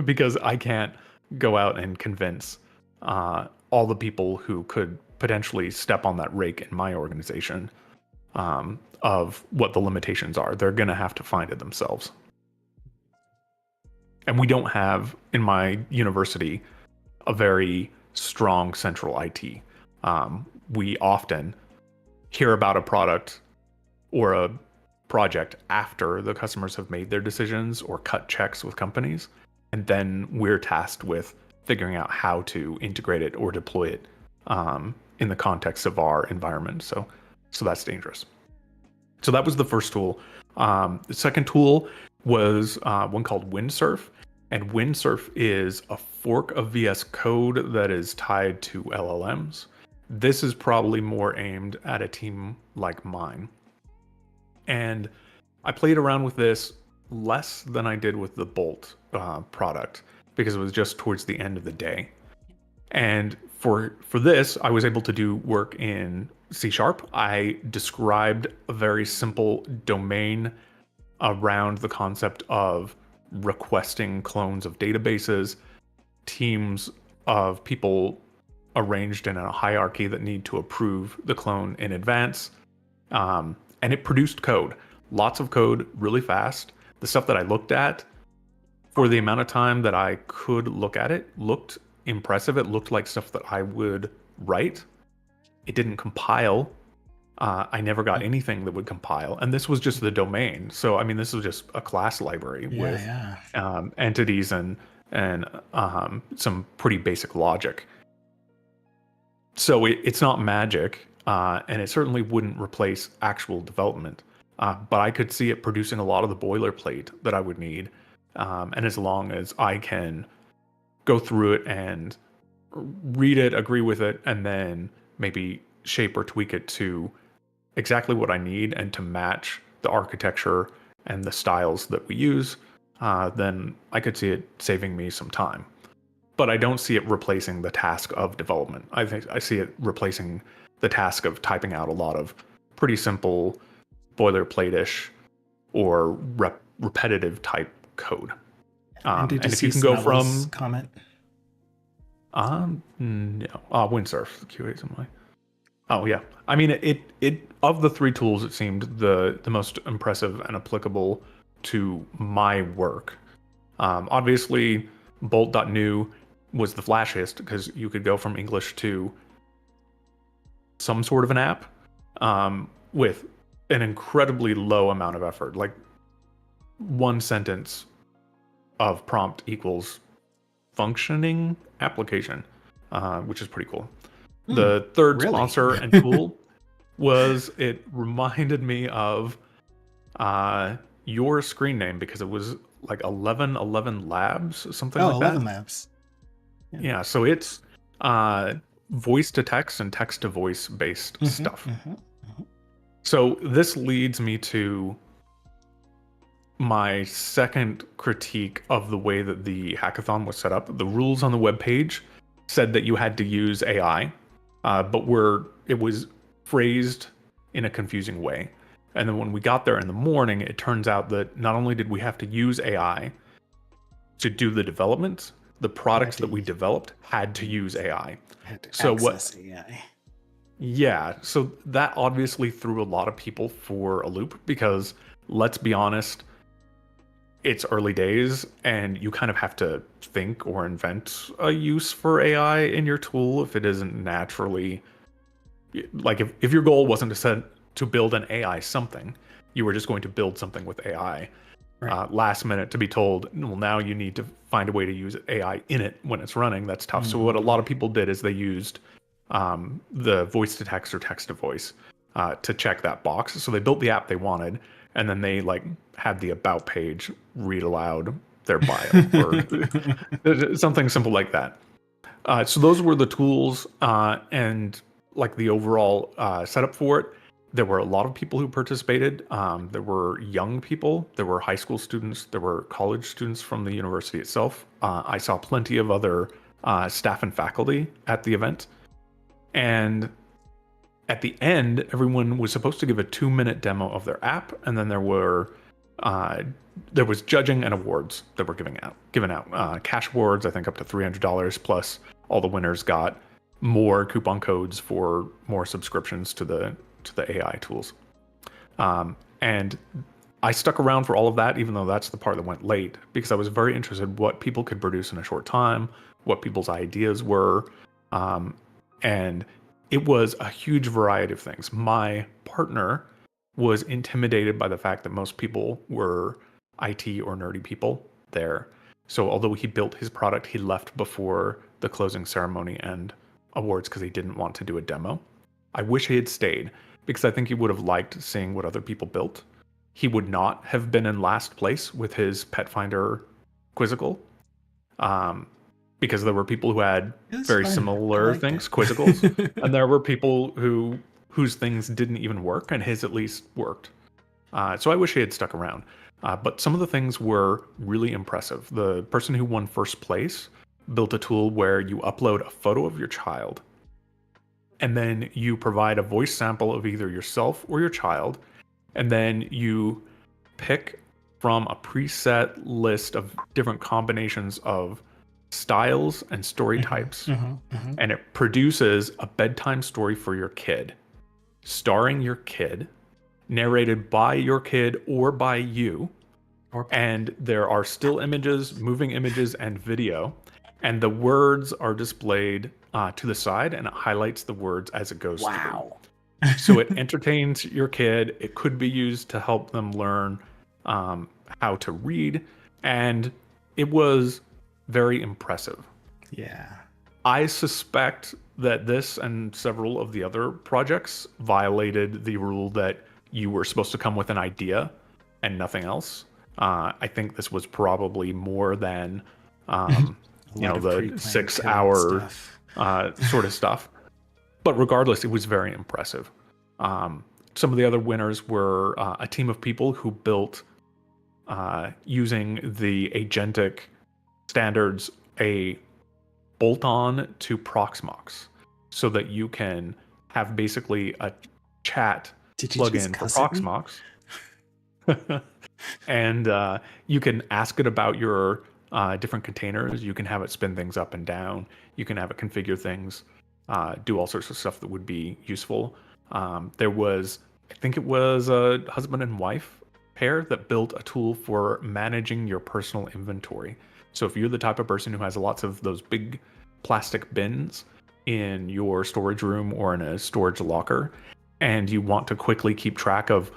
because I can't go out and convince all the people who could potentially step on that rake in my organization of what the limitations are. They're going to have to find it themselves. And we don't have, in my university, a very strong central IT. We often hear about a product or a project after the customers have made their decisions or cut checks with companies. And then we're tasked with figuring out how to integrate it or deploy it in the context of our environment. So that's dangerous. So that was the first tool. The second tool was one called Windsurf. And Windsurf is a fork of VS Code that is tied to LLMs. This is probably more aimed at a team like mine. And I played around with this less than I did with the Bolt product because it was just towards the end of the day. And for this, I was able to do work in C#. I described a very simple domain around the concept of requesting clones of databases, teams of people arranged in a hierarchy that need to approve the clone in advance. And it produced code, lots of code really fast. The stuff that I looked at for the amount of time that I could look at it looked impressive. It looked like stuff that I would write. It didn't compile. I never got anything that would compile. And this was just the domain. So, I mean, this was just a class library with entities and some pretty basic logic. So it's not magic, and it certainly wouldn't replace actual development. But I could see it producing a lot of the boilerplate that I would need. And as long as I can go through it and read it, agree with it, and then maybe shape or tweak it to exactly what I need and to match the architecture and the styles that we use, then I could see it saving me some time. But I don't see it replacing the task of development. I think I see it replacing the task of typing out a lot of pretty simple boilerplate-ish or repetitive type code. And if you can go from comment, no, Windsurf, the QA assembly. Oh yeah, I mean it of the three tools, it seemed the most impressive and applicable to my work. Obviously, Bolt.new was the flashiest because you could go from English to some sort of an app with an incredibly low amount of effort, like one sentence of prompt equals functioning application, which is pretty cool. The third sponsor and tool was, it reminded me of your screen name because it was like 1111 Labs, something like that. 11 Labs. So it's voice to text and text to voice based stuff. So this leads me to my second critique of the way that the hackathon was set up. The rules on the webpage said that you had to use AI, but it was phrased in a confusing way. And then when we got there in the morning, it turns out that not only did we have to use AI to do the development, the products that we developed had to use AI. Had to So access AI. yeah, so that obviously threw a lot of people for a loop because let's be honest, it's early days and you kind of have to think or invent a use for AI in your tool if it isn't naturally like if your goal wasn't to build an AI something, you were just going to build something with AI. Right. Last minute to be told, well, now you need to find a way to use AI in it when it's running. That's tough. So what a lot of people did is they used the voice to text or text to voice to check that box. So they built the app they wanted, and then they like had the about page read aloud their bio or something simple like that. So those were the tools and like the overall setup for it. There were a lot of people who participated. There were young people, there were high school students, there were college students from the university itself. I saw plenty of other staff and faculty at the event. And at the end, everyone was supposed to give a 2-minute demo of their app, and then there was judging and awards that were given out cash awards, I think up to $300, plus all the winners got more coupon codes for more subscriptions to the AI tools. And I stuck around for all of that, even though that's the part that went late, because I was very interested in what people could produce in a short time, what people's ideas were, and it was a huge variety of things. My partner was intimidated by the fact that most people were IT or nerdy people there. So although he built his product, he left before the closing ceremony and awards because he didn't want to do a demo. I wish he had stayed because I think he would have liked seeing what other people built. He would not have been in last place with his Pet Finder Quizzical, because there were people who had very similar things, Quizzicals, and there were people whose things didn't even work, and his at least worked. So I wish he had stuck around. But some of the things were really impressive. The person who won first place built a tool where you upload a photo of your child, and then you provide a voice sample of either yourself or your child, and then you pick from a preset list of different combinations of styles and story types, and it produces a bedtime story for your kid, starring your kid, narrated by your kid or by you. And there are still images, moving images, and video, and the words are displayed to the side, and it highlights the words as it goes through. So it entertains your kid. It could be used to help them learn how to read, and it was very impressive. Yeah. I suspect that this and several of the other projects violated the rule that you were supposed to come with an idea and nothing else. I think this was probably more than the 6-hour sort of stuff. But regardless, it was very impressive. Some of the other winners were a team of people who built, using the agentic standards, a bolt-on to Proxmox, so that you can have basically a chat plugin for Proxmox. And you can ask it about your different containers. You can have it spin things up and down. You can have it configure things, do all sorts of stuff that would be useful. There was, I think it was a husband and wife pair that built a tool for managing your personal inventory. So if you're the type of person who has lots of those big plastic bins in your storage room or in a storage locker, and you want to quickly keep track of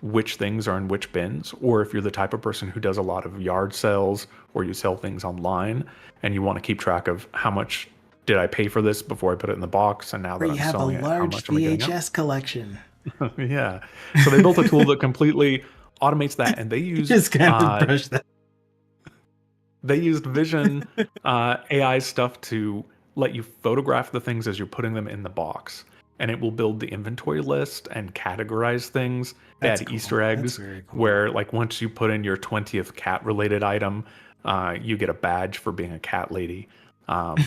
which things are in which bins, or if you're the type of person who does a lot of yard sales or you sell things online and you want to keep track of how much did I pay for this before I put it in the box, and now that I'm selling it, how much am I getting out? VHS collection. Yeah. So they built a tool that completely automates that, and they used just kind of brush that. They used Vision AI stuff to let you photograph the things as you're putting them in the box. and it will build the inventory list and categorize things. They That's had cool. Easter That's eggs very cool. where, like, once you put in your 20th cat related item, you get a badge for being a cat lady, and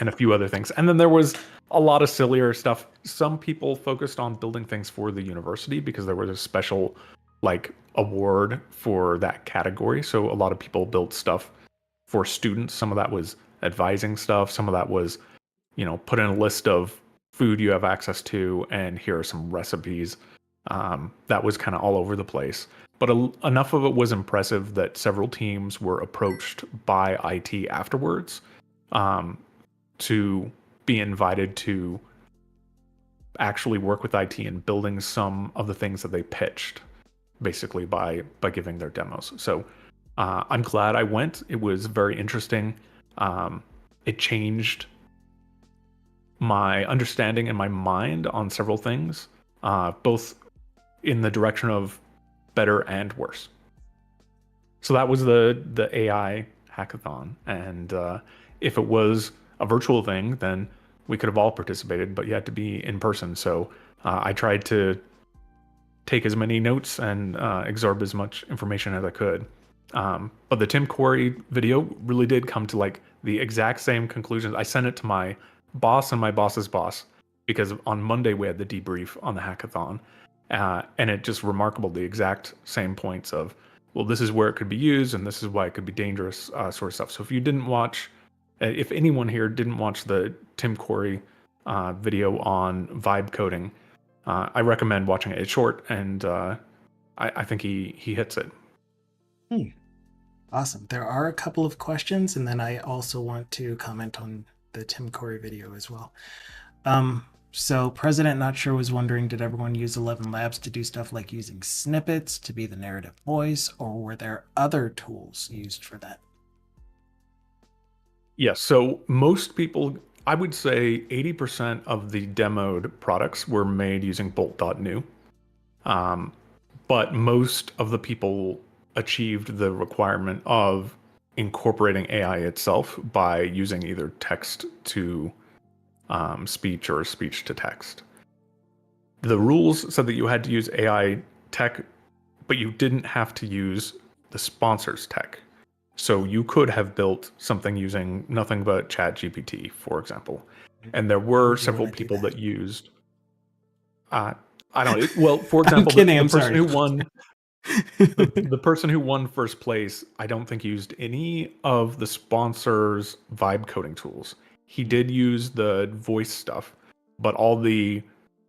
a few other things. And then there was a lot of sillier stuff. Some people focused on building things for the university because there was a special, like, award for that category. So a lot of people built stuff for students. Some of that was advising stuff. Some of that was, put in a list of food you have access to, and here are some recipes. That was kind of all over the place. But enough of it was impressive that several teams were approached by IT afterwards, to be invited to actually work with IT in building some of the things that they pitched, basically by giving their demos. So I'm glad I went. It was very interesting. It changed my understanding and my mind on several things, both in the direction of better and worse. So that was the AI hackathon, and if it was a virtual thing, then we could have all participated, but you had to be in person. So I tried to take as many notes and absorb as much information as I could. But the Tim Corey video really did come to like the exact same conclusions. I sent it to my boss and my boss's boss because on Monday we had the debrief on the hackathon, and it just remarkable the exact same points of, well, this is where it could be used and this is why it could be dangerous, sort of stuff. So if you didn't watch, if anyone here didn't watch the Tim Corey video on vibe coding, I recommend watching it. It's short, and I think he hits it. Awesome. There are a couple of questions, and then I also want to comment on the Tim Corey video as well. So President Not Sure was wondering, did everyone use 11 Labs to do stuff like using snippets to be the narrative voice, or were there other tools used for that? Yes, so most people, I would say 80% of the demoed products were made using bolt.new. But most of the people achieved the requirement of incorporating AI itself by using either text to speech or speech to text. The rules said that you had to use AI tech, but you didn't have to use the sponsor's tech. So you could have built something using nothing but ChatGPT, for example. And there were several people that used. I don't. Well, for example, I'm kidding. the I'm person sorry. who won the person who won first place, I don't think used any of the sponsors' vibe coding tools. He did use the voice stuff, but all the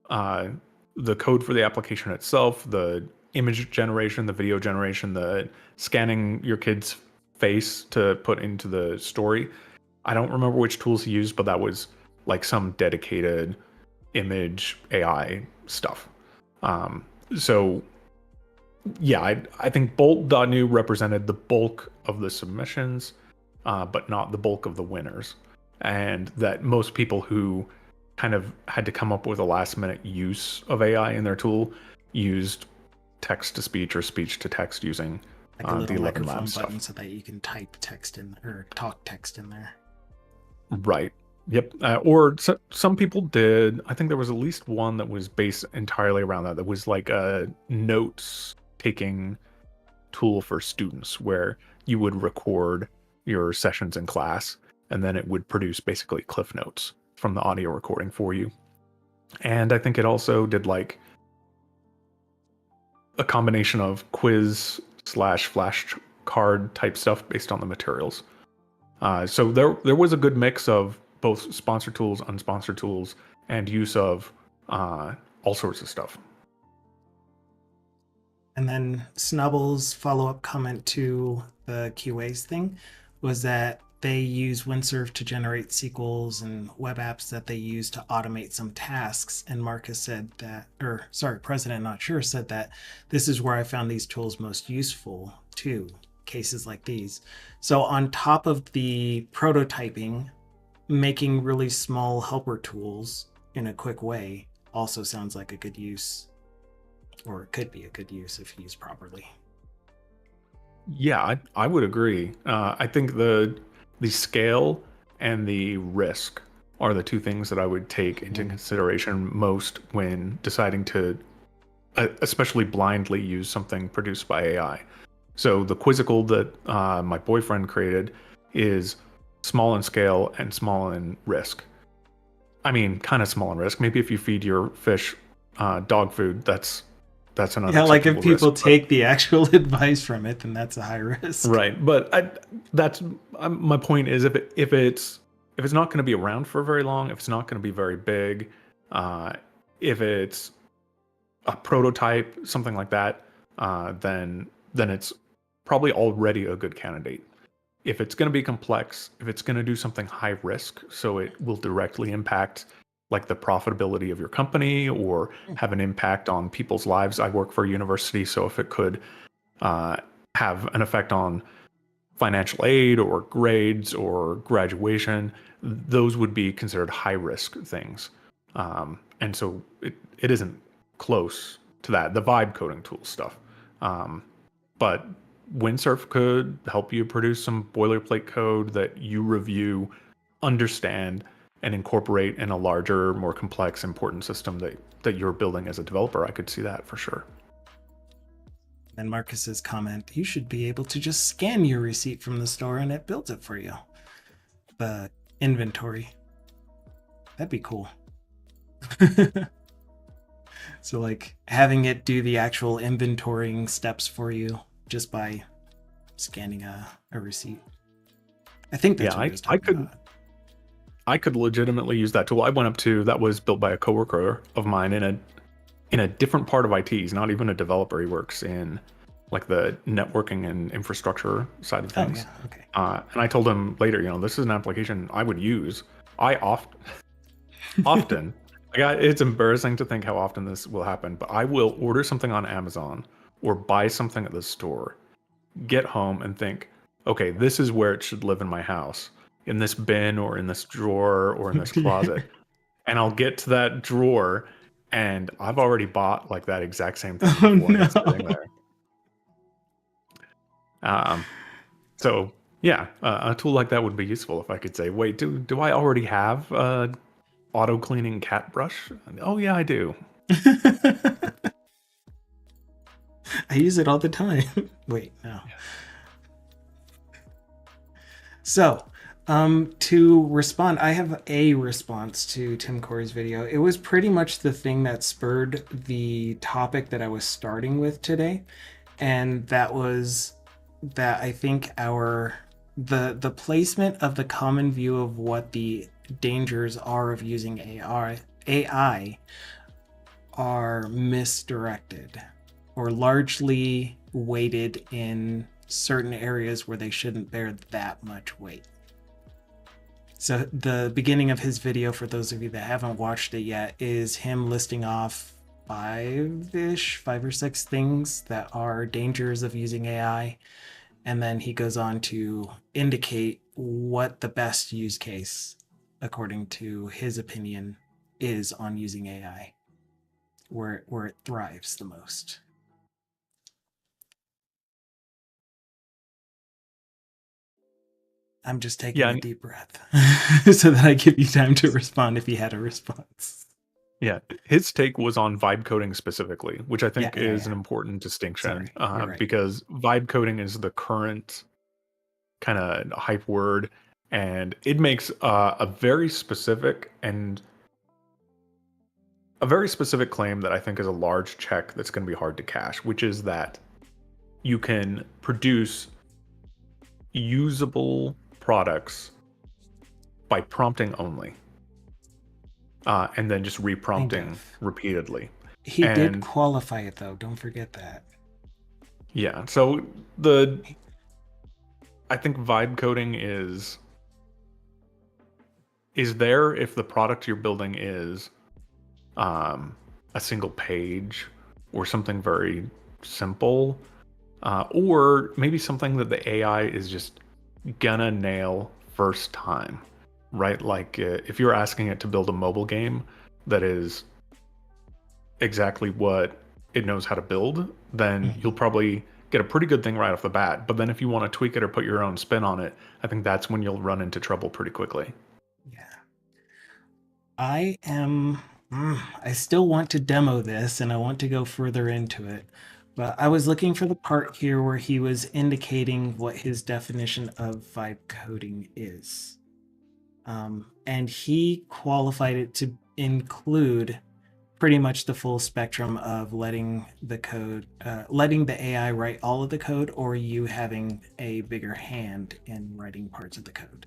code for the application itself, the image generation, the video generation, the scanning your kid's face to put into the story. I don't remember which tools he used, but that was like some dedicated image AI stuff. So yeah, I think Bolt.new represented the bulk of the submissions, but not the bulk of the winners. And that most people who kind of had to come up with a last minute use of AI in their tool used text to speech or speech to text using Like a little the 11 microphone Labs button stuff. so that you can type text in or talk text in there. Right. Yep. Or some people did. I think there was at least one that was based entirely around that. That was like a notes taking tool for students where you would record your sessions in class and then it would produce basically cliff notes from the audio recording for you. And I think it also did like a combination of quiz slash flashcard type stuff based on the materials. So there was a good mix of both sponsored tools, unsponsored tools, and use of all sorts of stuff. And then Snubble's follow-up comment to the QAs thing was that they use Windsurf to generate SQLs and web apps that they use to automate some tasks. And Marcus said that, or sorry, President Not Sure said that this is where I found these tools most useful too, cases like these. So on top of the prototyping, making really small helper tools in a quick way also sounds like a good use, or it could be a good use if used properly. Yeah, I would agree. I think the scale and the risk are the two things that I would take into consideration most when deciding to, especially blindly, use something produced by AI. So the quizzical that my boyfriend created is small in scale and small in risk. I mean, kind of small in risk. Maybe if you feed your fish dog food, that's an Yeah, like if unacceptable risk. people take the actual advice from it, then that's a high risk. Right, but that's my point is if it's not going to be around for very long, if it's not going to be very big, uh, if it's a prototype, something like that, then it's probably already a good candidate. If it's going to be complex, if it's going to do something high risk, so it will directly impact like the profitability of your company or have an impact on people's lives. I work for a university, so if it could uh, have an effect on financial aid or grades or graduation, those would be considered high risk things. And so it isn't close to that, the vibe coding tool stuff. But Windsurf could help you produce some boilerplate code that you review, understand, and incorporate in a larger, more complex, important system that you're building as a developer. I could see that for sure. And Marcus's comment, you should be able to just scan your receipt from the store and it builds it for you. The inventory. That'd be cool. So like having it do the actual inventorying steps for you just by scanning a receipt. I think that's Yeah, what he was talking about. I could legitimately use that tool. I went up to that was built by a coworker of mine in a different part of IT. He's not even a developer. He works in like the networking and infrastructure side of Oh things. yeah, okay. And I told him later, this is an application I would use. I often, like it's embarrassing to think how often this will happen, but I will order something on Amazon or buy something at the store, get home and think, okay, this is where it should live in my house, in this bin or in this drawer or in this closet. And I'll get to that drawer and I've already bought like that exact same thing Oh before and no. it's sitting there. So yeah, a tool like that would be useful if I could say, wait, do I already have auto cleaning cat brush? Oh yeah, I do. I use it all the time. Wait, no. So, to respond, I have a response to Tim Corey's video. It was pretty much the thing that spurred the topic that I was starting with today, and that was that I think the placement of the common view of what the dangers are of using AI are misdirected or largely weighted in certain areas where they shouldn't bear that much weight. So the beginning of his video, for those of you that haven't watched it yet, is him listing off five or six things that are dangers of using AI. And then he goes on to indicate what the best use case, according to his opinion, is on using AI, where it thrives the most. I'm just taking Yeah, a deep breath so that I give you time to respond if you had a response. yeah. His take was on vibe coding specifically, which I Yeah, think yeah, is yeah. an important distinction Sorry, you're right. because vibe coding is the current kind of hype word, and it makes a very specific claim that I think is a large check that's going to be hard to cash, which is that you can produce usable products by prompting only, and then just Kind reprompting of. repeatedly. He did And qualify it though. Don't forget that. yeah, so the I think vibe coding is there if the product you're building is a single page or something very simple, or maybe something that the AI is just gonna nail first time, right? Like if you're asking it to build a mobile game that is exactly what it knows how to build, then you'll Mhm. probably get a pretty good thing right off the bat. But then if you want to tweak it or put your own spin on it, I think that's when you'll run into trouble pretty quickly. Yeah. I am. I still want to demo this and I want to go further into it. But I was looking for the part here where he was indicating what his definition of vibe coding is. And he qualified it to include pretty much the full spectrum of letting the AI write all of the code, or you having a bigger hand in writing parts of the code.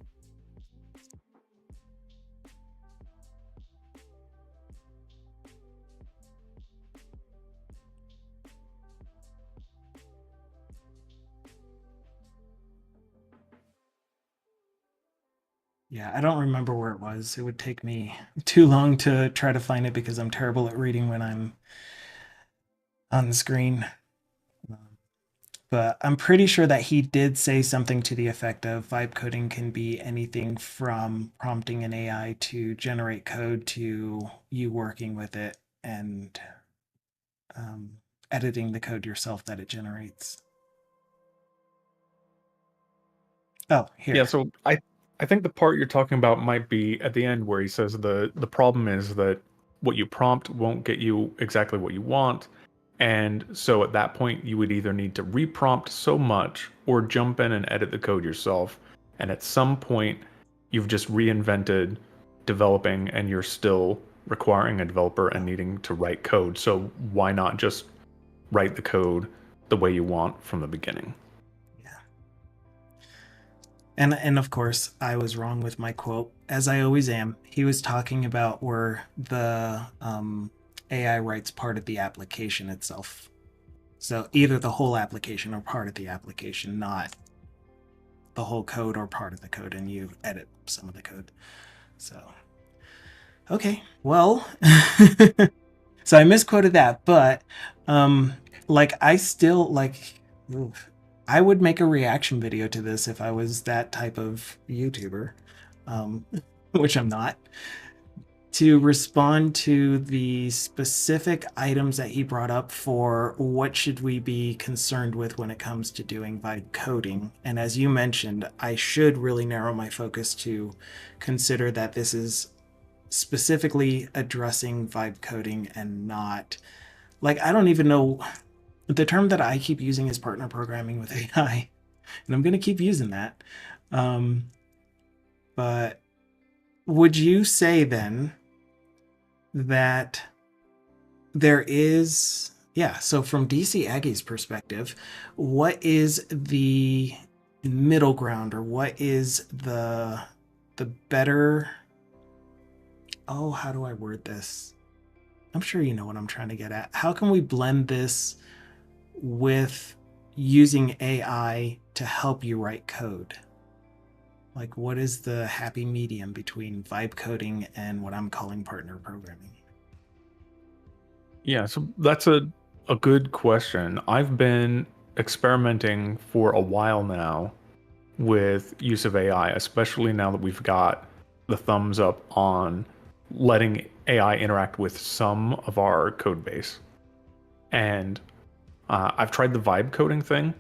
Yeah, I don't remember where it was. It would take me too long to try to find it because I'm terrible at reading when I'm on the screen. But I'm pretty sure that he did say something to the effect of vibe coding can be anything from prompting an AI to generate code to you working with it and um, editing the code yourself that it generates. Oh, Yeah, here. so I think the part you're talking about might be at the end where he says the problem is that what you prompt won't get you exactly what you want. And so at that point you would either need to reprompt so much or jump in and edit the code yourself. And at some point you've just reinvented developing and you're still requiring a developer and needing to write code. So why not just write the code the way you want from the beginning? Yeah. And of course, I was wrong with my quote, as I always am. He was talking about where the AI writes part of the application itself. So either the whole application or part of the application, not the whole code or part of the code, and you edit some of the code. So, okay, well, so I misquoted that, but um, like I still like. Oof, I would make a reaction video to this if I was that type of YouTuber, um, which I'm not, to respond to the specific items that he brought up for what should we be concerned with when it comes to doing vibe coding. And as you mentioned, I should really narrow my focus to consider that this is specifically addressing vibe coding and not like I don't even know the term that I keep using is partner programming with AI, and I'm going to keep using that. Um, but would you say then that there is, yeah, so from DC Aggie's perspective, what is the middle ground, or what is the better, oh, how do I word this? I'm sure you know what I'm trying to get at. How can we blend this with using AI to help you write code? Like, what is the happy medium between vibe coding and what I'm calling partner programming? Yeah, so that's a good question. I've been experimenting for a while now with use of AI, especially now that we've got the thumbs up on letting AI interact with some of our code base. And I've tried the vibe coding thing,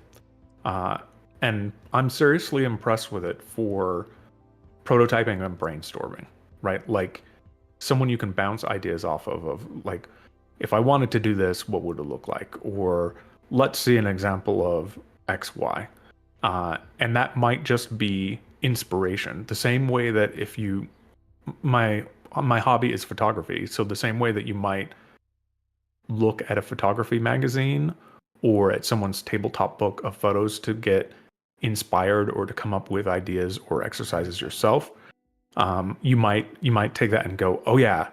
uh, and I'm seriously impressed with it for prototyping and brainstorming, right? Like someone you can bounce ideas off of like, if I wanted to do this, what would it look like? Or let's see an example of X, Y. And that might just be inspiration. The same way that if you, my my hobby is photography, so the same way that you might look at a photography magazine or at someone's tabletop book of photos to get inspired or to come up with ideas or exercises yourself, you might take that and go, oh yeah,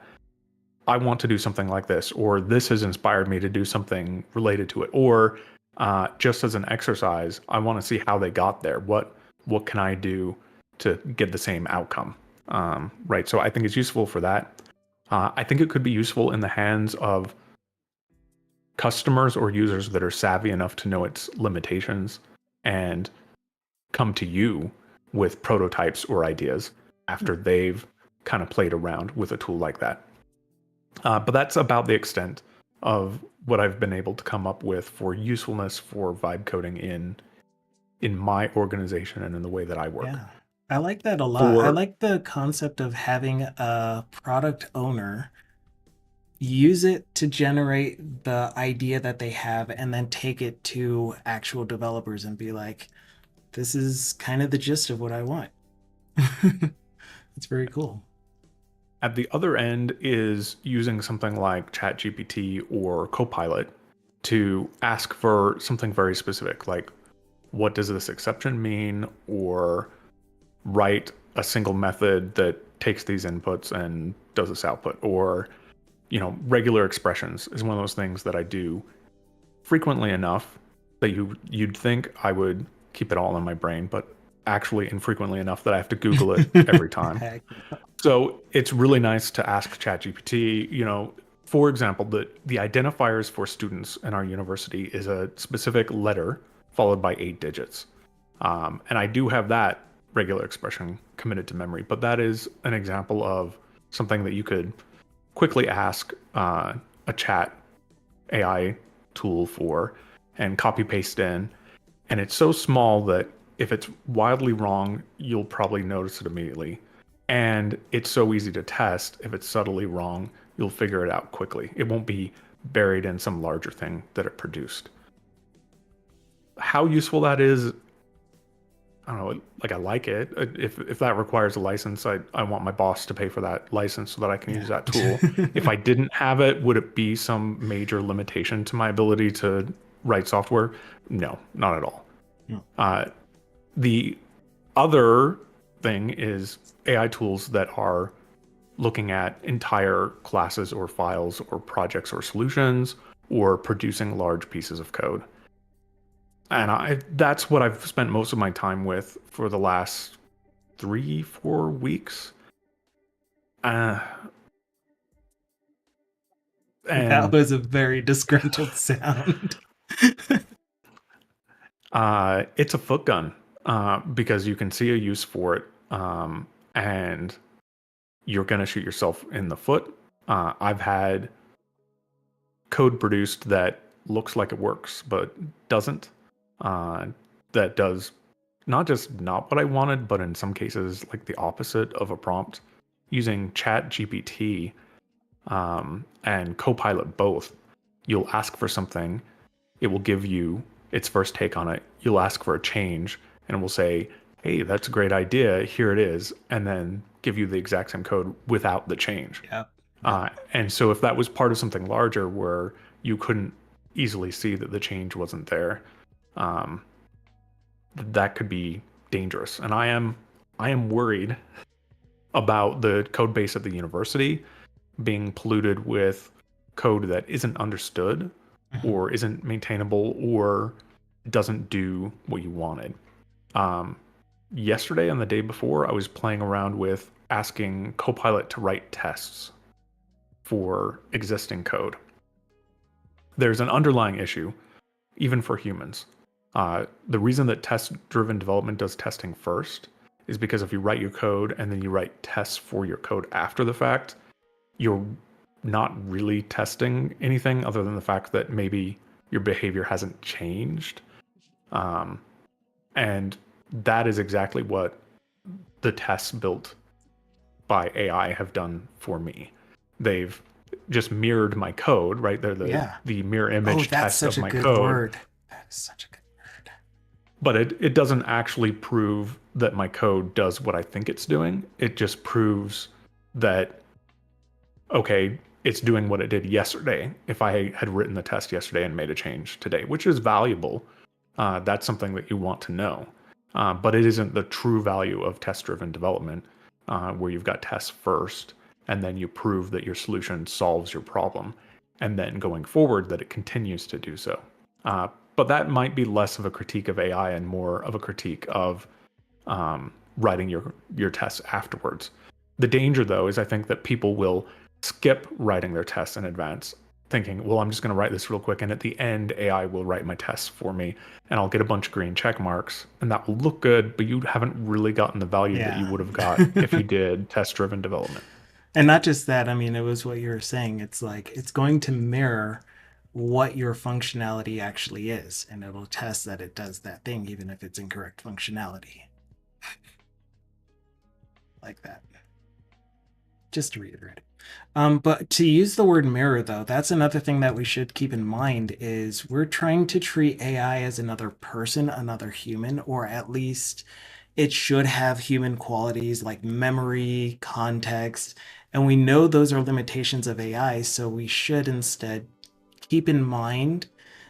I want to do something like this, or this has inspired me to do something related to it, or just as an exercise, I want to see how they got there. What can I do to get the same outcome? Right. So I think it's useful for that. I think it could be useful in the hands of customers or users that are savvy enough to know its limitations and come to you with prototypes or ideas after they've kind of played around with a tool like that. But that's about the extent of what I've been able to come up with for usefulness for vibe coding in my organization and in the way that I work. Yeah. I like that a lot. I For like the concept of having a product owner use it to generate the idea that they have and then take it to actual developers and be like, this is kind of the gist of what I want. It's very cool. At the other end is using something like ChatGPT or Copilot to ask for something very specific, like what does this exception mean, or write a single method that takes these inputs and does this output, or regular expressions is one of those things that I do frequently enough that you'd think I would keep it all in my brain, but actually infrequently enough that I have to Google it every time. Heck, So it's really nice to ask ChatGPT, for example, the identifiers for students in our university is a specific letter followed by 8 digits. And I do have that regular expression committed to memory, but that is an example of something that you could quickly ask a chat AI tool for and copy paste in. And it's so small that if it's wildly wrong, you'll probably notice it immediately. And it's so easy to test. If it's subtly wrong, you'll figure it out quickly. It won't be buried in some larger thing that it produced. How useful that is, I don't know, like I like it. If that requires a license, I want my boss to pay for that license so that I can use yeah. that tool. If I didn't have it, would it be some major limitation to my ability to write software? No, not at all. No. Uh, the other thing is AI tools that are looking at entire classes or files or projects or solutions or producing large pieces of code. And that's what I've spent most of my time with for the last 3, 4 weeks. Uh, That and was a very disgruntled sound. it's a foot gun because you can see a use for it, and you're going to shoot yourself in the foot. I've had code produced that looks like it works but doesn't. Uh, that does not just not what I wanted, but in some cases like the opposite of a prompt. Using Chat GPT and Copilot both, you'll ask for something, it will give you its first take on it. You'll ask for a change, and it will say, "Hey, that's a great idea. Here it is," and then give you the exact same code without the change. Yep. Yep. And so if that was part of something larger where you couldn't easily see that the change wasn't there, um, that could be dangerous. And I am worried about the code base at the university being polluted with code that isn't understood Mhm. or isn't maintainable or doesn't do what you wanted. Um, Yesterday and the day before, I was playing around with asking Copilot to write tests for existing code. There's an underlying issue, even for humans. The reason that test driven development does testing first is because if you write your code and then you write tests for your code after the fact, you're not really testing anything other than the fact that maybe your behavior hasn't changed. Um, and that is exactly what the tests built by AI have done for me. They've just mirrored my code, right? They're the Yeah. the mirror Oh, image that's test such of a my good code, word. That is such a good word. but it doesn't actually prove that my code does what I think it's doing. It just proves that, okay, it's doing what it did yesterday. If I had written the test yesterday and made a change today, which is valuable, that's something that you want to know. But it isn't the true value of test-driven development, where you've got tests first, and then you prove that your solution solves your problem, and then going forward that it continues to do so. But that might be less of a critique of AI and more of a critique of writing your tests afterwards. The danger, though, is I think that people will skip writing their tests in advance, thinking, well, I'm just going to write this real quick, and at the end, AI will write my tests for me, and I'll get a bunch of green check marks, and that will look good, but you haven't really gotten the value that you Yeah. would have got if you did test-driven development. And not just that, I mean, it was what you were saying. It's like it's going to mirror what your functionality actually is, and it'll test that it does that thing, even if it's incorrect functionality. like that. Just to reiterate. But to use the word mirror, though, that's another thing that we should keep in mind is we're trying to treat AI as another person, another human, or at least it should have human qualities like memory, context, and we know those are limitations of AI, so we should instead keep in mind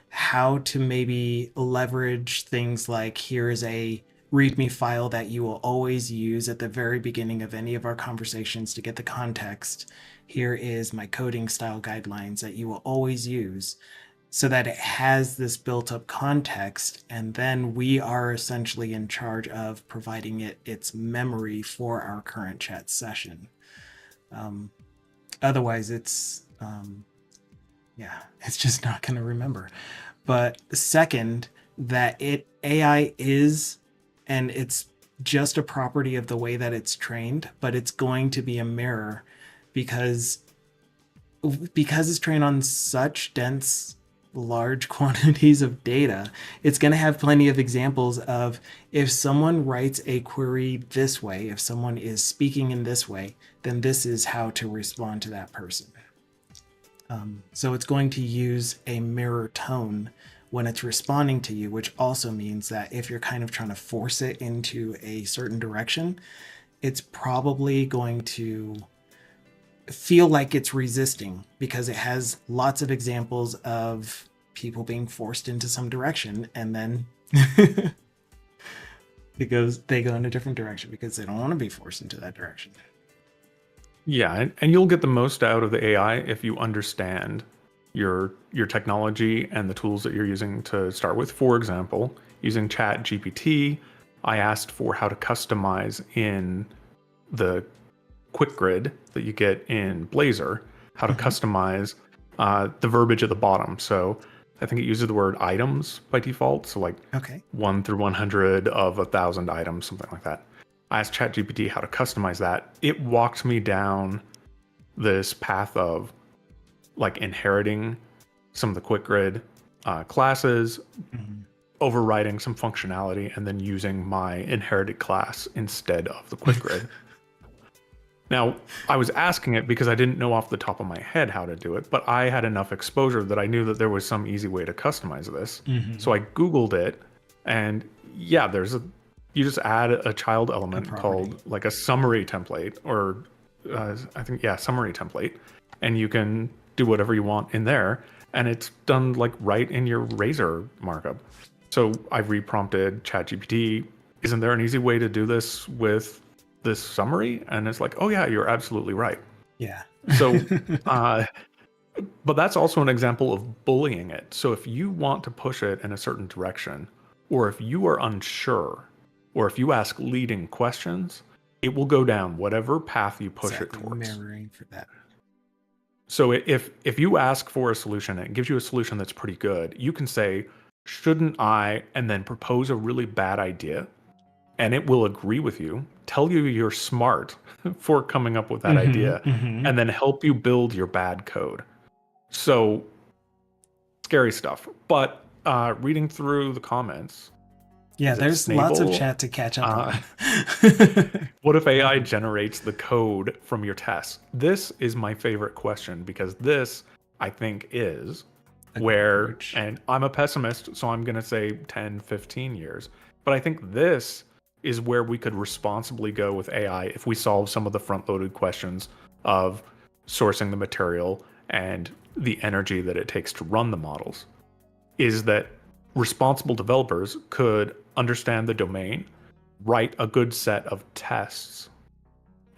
how to maybe leverage things like here's a README file that you will always use at the very beginning of any of our conversations to get the context. Here is my coding style guidelines that you will always use so that it has this built up context. And then we are essentially in charge of providing it its memory for our current chat session. Otherwise, it's just not going to remember. But second, that AI is, and it's just a property of the way that it's trained, but it's going to be a mirror because it's trained on such dense large quantities of data, it's going to have plenty of examples of if someone writes a query this way, if someone is speaking in this way, then this is how to respond to that person. So it's going to use a mirror tone when it's responding to you, which also means that if you're kind of trying to force it into a certain direction, it's probably going to feel like it's resisting because it has lots of examples of people being forced into some direction and then they go in a different direction because they don't want to be forced into that direction. Yeah, and you'll get the most out of the AI if you understand your technology and the tools that you're using to start with. For example, using Chat GPT, I asked for how to customize in the quick grid that you get in Blazor, how to customize the verbiage at the bottom. So I think it uses the word items by default. So like 1 through 100 of 1,000 items, something like that. I asked ChatGPT how to customize that. It walked me down this path of like inheriting some of the quick grid classes, overriding some functionality, and then using my inherited class instead of the quick grid. Now, I was asking it because I didn't know off the top of my head how to do it, but I had enough exposure that I knew that there was some easy way to customize this. So I Googled it, and yeah, you just add a child element called like a summary template, or summary template, and you can do whatever you want in there, and it's done like right in your Razor markup. So I reprompted ChatGPT, isn't there an easy way to do this with this summary? And it's like, oh yeah, you're absolutely right. Yeah. So, but that's also an example of bullying it. So if you want to push it in a certain direction, or if you are unsure, or if you ask leading questions, it will go down whatever path you push it towards. Mirroring for that. So if you ask for a solution and it gives you a solution that's pretty good, you can say, shouldn't I, and then propose a really bad idea, and it will agree with you, tell you you're smart for coming up with that idea, and then help you build your bad code. So scary stuff. But reading through the comments, yeah, there's lots of chat to catch up on. What if AI generates the code from your tests? This is my favorite question because this, I think, is where, and I'm a pessimist, so I'm going to say 10, 15 years. But I think this is where we could responsibly go with AI if we solve some of the front-loaded questions of sourcing the material and the energy that it takes to run the models, is that responsible developers could understand the domain, write a good set of tests,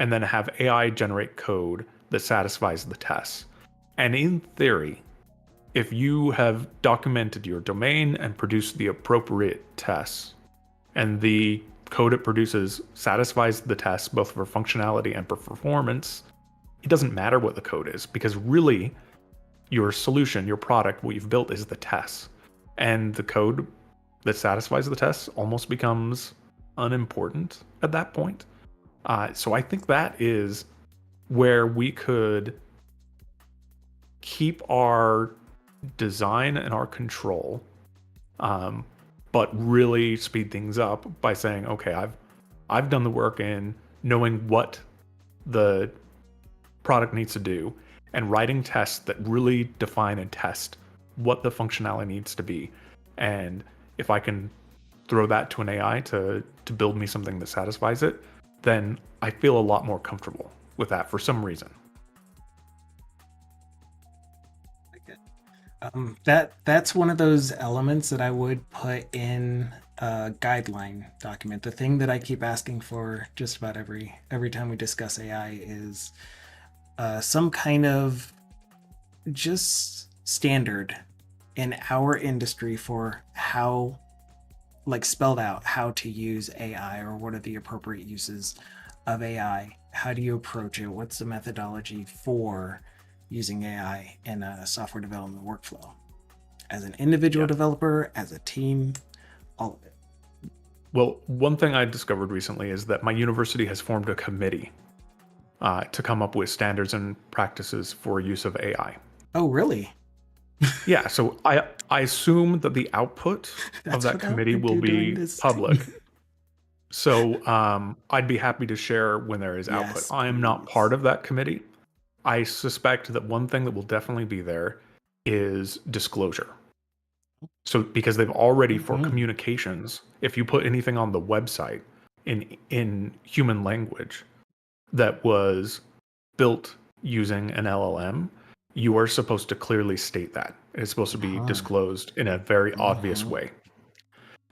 and then have AI generate code that satisfies the tests. And in theory, if you have documented your domain and produced the appropriate tests, and the code it produces satisfies the tests both for functionality and for performance, it doesn't matter what the code is, because really your solution, your product, what you've built is the tests. And the code that satisfies the tests almost becomes unimportant at that point. So I think that is where we could keep our design and our control, but really speed things up by saying, okay, I've done the work in knowing what the product needs to do, and writing tests that really define and test what the functionality needs to be. And if I can throw that to an AI to build me something that satisfies it, then I feel a lot more comfortable with that for some reason. That's one of those elements that I would put in a guideline document. The thing that I keep asking for just about every time we discuss AI is some kind of just standard in our industry for how, like, spelled out how to use AI, or what are the appropriate uses of AI. How do you approach it? What's the methodology for using AI in a software development workflow? As an individual Yeah. developer, as a team, all of it. Well, one thing I discovered recently is that my university has formed a committee to come up with standards and practices for use of AI. Oh, really? Yeah, so I assume that the output of That's that what I committee want to will do during be this public. thing. So I'd be happy to share when there is output. Yes, I am not please. part of that committee. I suspect that one thing that will definitely be there is disclosure. So because they've already for Mm-hmm. communications, if you put anything on the website in human language that was built using an LLM, you are supposed to clearly state that. It's supposed to be Uh-huh. disclosed in a very obvious Uh-huh. way.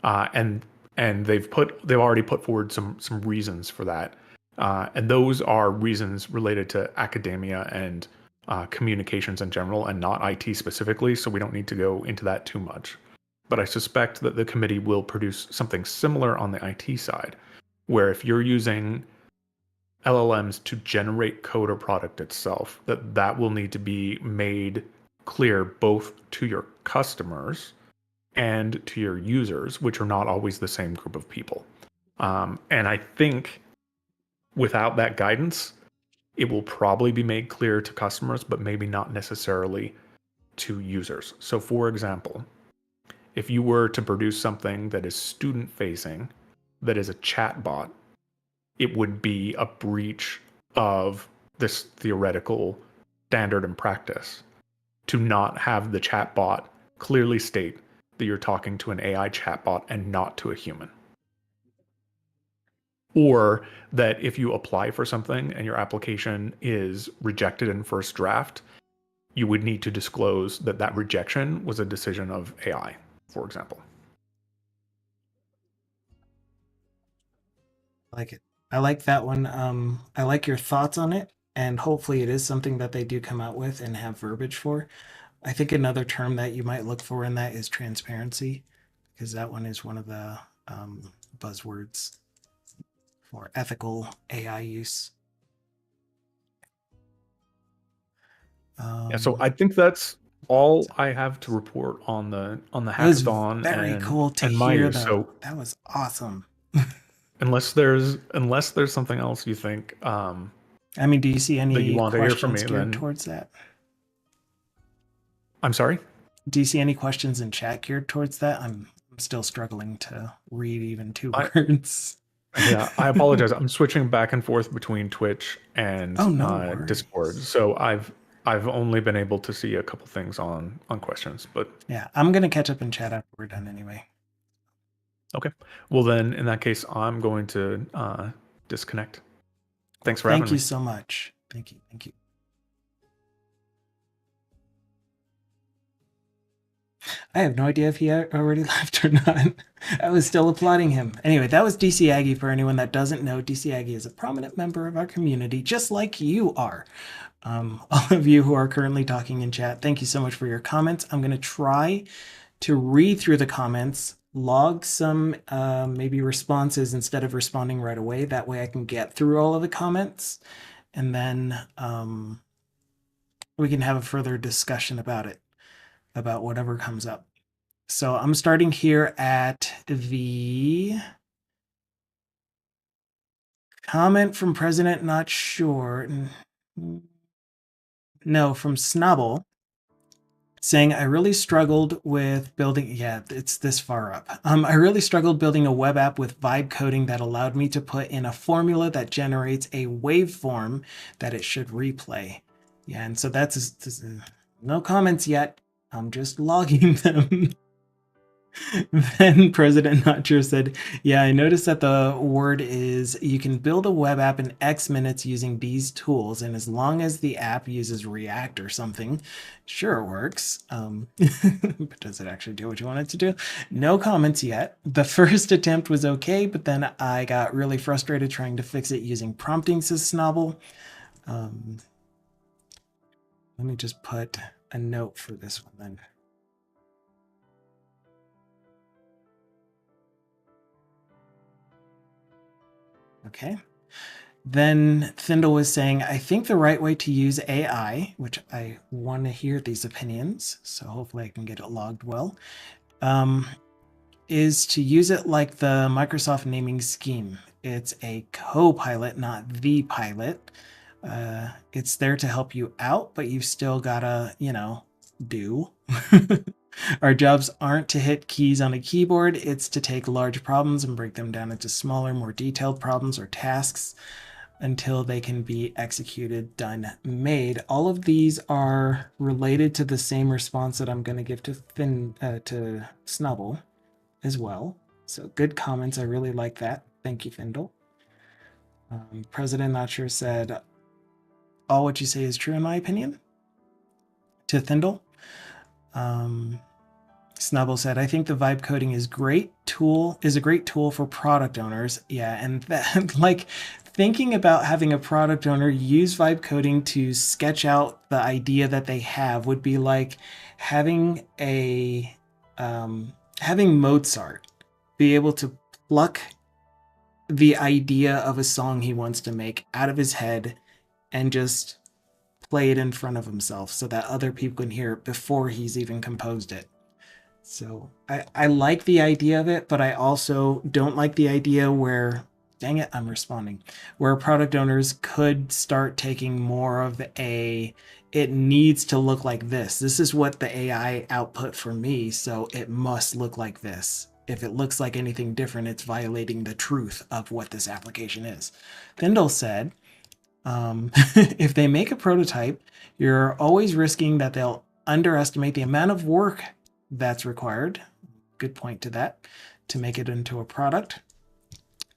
Uh, and and they've already put forward some reasons for that. And those are reasons related to academia and communications in general, and not IT specifically. So we don't need to go into that too much. But I suspect that the committee will produce something similar on the IT side, where if you're using LLMs to generate code or product itself, that will need to be made clear both to your customers and to your users, which are not always the same group of people. And I think without that guidance, it will probably be made clear to customers, but maybe not necessarily to users. So, for example, if you were to produce something that is student facing, that is a chatbot, it would be a breach of this theoretical standard and practice to not have the chatbot clearly state that you're talking to an AI chatbot and not to a human. Or that if you apply for something and your application is rejected in first draft, you would need to disclose that that rejection was a decision of AI, for example. I like it. I like that one. I like your thoughts on it, and hopefully it is something that they do come out with and have verbiage for. I think another term that you might look for in that is transparency, because that one is one of the buzzwords for ethical AI use. Yeah, so Um, I think that's all I have to report on the it was hackathon very cool to and my hear, use. though. So That was awesome. unless there's something else you think I mean, do you see that you any want to hear from questions me, geared then towards that? I'm sorry. Do you see any questions in chat geared towards that? I'm still struggling to read even two I words. Yeah, I apologize. I'm switching back and forth between Twitch and Oh, no Discord, worries. so I've only been able to see a couple things on questions, but Yeah, I'm gonna catch up in chat after we're done anyway. okay. Well, then in that case, I'm going to disconnect. Well, Thanks for thank having you me. so much. Thank you. Thank you. I have no idea if he already left or not. I was still applauding him. Anyway, that was DC Aggie. For anyone that doesn't know, DC Aggie is a prominent member of our community, just like you are. All of you who are currently talking in chat, thank you so much for your comments. I'm going to try to read through the comments, log some maybe responses instead of responding right away. That way I can get through all of the comments, and then we can have a further discussion about it, about whatever comes up. So I'm starting here at the comment from President Not Sure. No, from Snubble. saying, I really struggled with building, yeah, it's this far up. I really struggled building a web app with vibe coding that allowed me to put in a formula that generates a waveform that it should replay. Yeah, and so that's no comments yet. I'm just logging them. Then President Nacho said, yeah, I noticed that the word is you can build a web app in X minutes using these tools. And as long as the app uses React or something, sure, it works. But does it actually do what you want it to do? No comments yet. The first attempt was okay, but then I got really frustrated trying to fix it using prompting, says Snobble. Let me just put a note for this one then. Okay. Then Thindle was saying, I think the right way to use AI, which I want to hear these opinions, so hopefully I can get it logged well, is to use it like the Microsoft naming scheme. It's a co-pilot, not the pilot. It's there to help you out, but you've still gotta, do. Our jobs aren't to hit keys on a keyboard, it's to take large problems and break them down into smaller, more detailed problems or tasks until they can be executed, done, made. All of these are related to the same response that I'm going to give to Snubble as well. So good comments. I really like that. Thank you, Findle. President Notcher said, all what you say is true in my opinion. To Thindle. Snubble said, I think the vibe coding is a great tool for product owners. Yeah, and that like thinking about having a product owner use vibe coding to sketch out the idea that they have would be like having having Mozart be able to pluck the idea of a song he wants to make out of his head and just play it in front of himself so that other people can hear it before he's even composed it. So I like the idea of it, but I also don't like the idea where, dang it, I'm responding, where product owners could start taking more of it needs to look like this. This is what the AI output for me, so it must look like this. If it looks like anything different, it's violating the truth of what this application is. Thindle said, if they make a prototype, you're always risking that they'll underestimate the amount of work that's required. Good point to that, to make it into a product.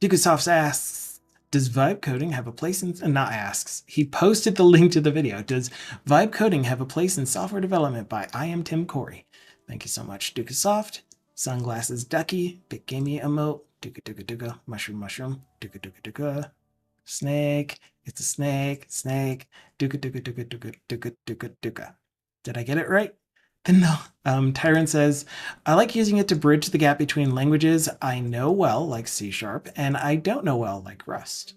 Dukasoft asks, does vibe coding have a place in, not asks, he posted the link to the video. Does vibe coding have a place in software development by I am Tim Corey? Thank you so much, Dukasoft. Sunglasses Ducky, big gamey emote, Duka Duka Duka, mushroom, Duka Duka Duka. Snake, it's a snake, Duka Duka Duka Duka Duka Duka Duka. Did I get it right? Then no. Tyron says, I like using it to bridge the gap between languages I know well, like C#, and I don't know well, like Rust.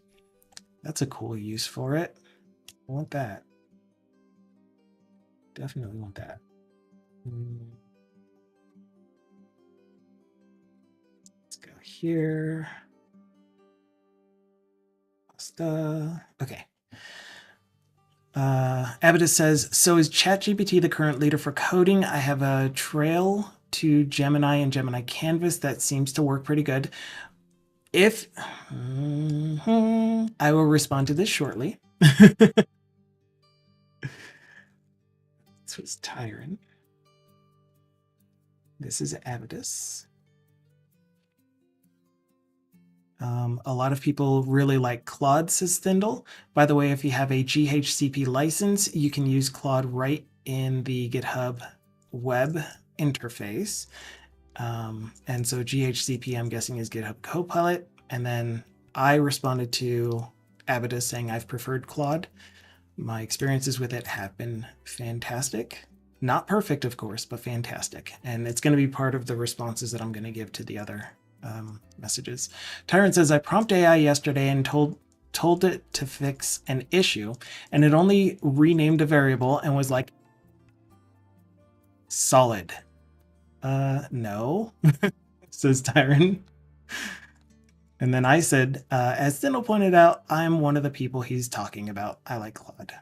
That's a cool use for it. I want that. Definitely want that. Let's go here. Pasta. Okay. Abita says, so is ChatGPT the current leader for coding? I have a trail to Gemini and Gemini Canvas that seems to work pretty good. If I will respond to this shortly. This was Tyrant. This is Avidus. A lot of people really like Claude, says Thindle. By the way, if you have a GHCP license, you can use Claude right in the GitHub web interface. And so GHCP, I'm guessing, is GitHub Copilot. And then I responded to Avidus saying I've preferred Claude. My experiences with it have been fantastic. Not perfect, of course, but fantastic. And it's going to be part of the responses that I'm going to give to the other messages. Tyrant says, I prompted AI yesterday and told it to fix an issue, and it only renamed a variable and was like, solid. No, says Tyrant. And then I said, as Thindle pointed out, I'm one of the people he's talking about. I like Claude.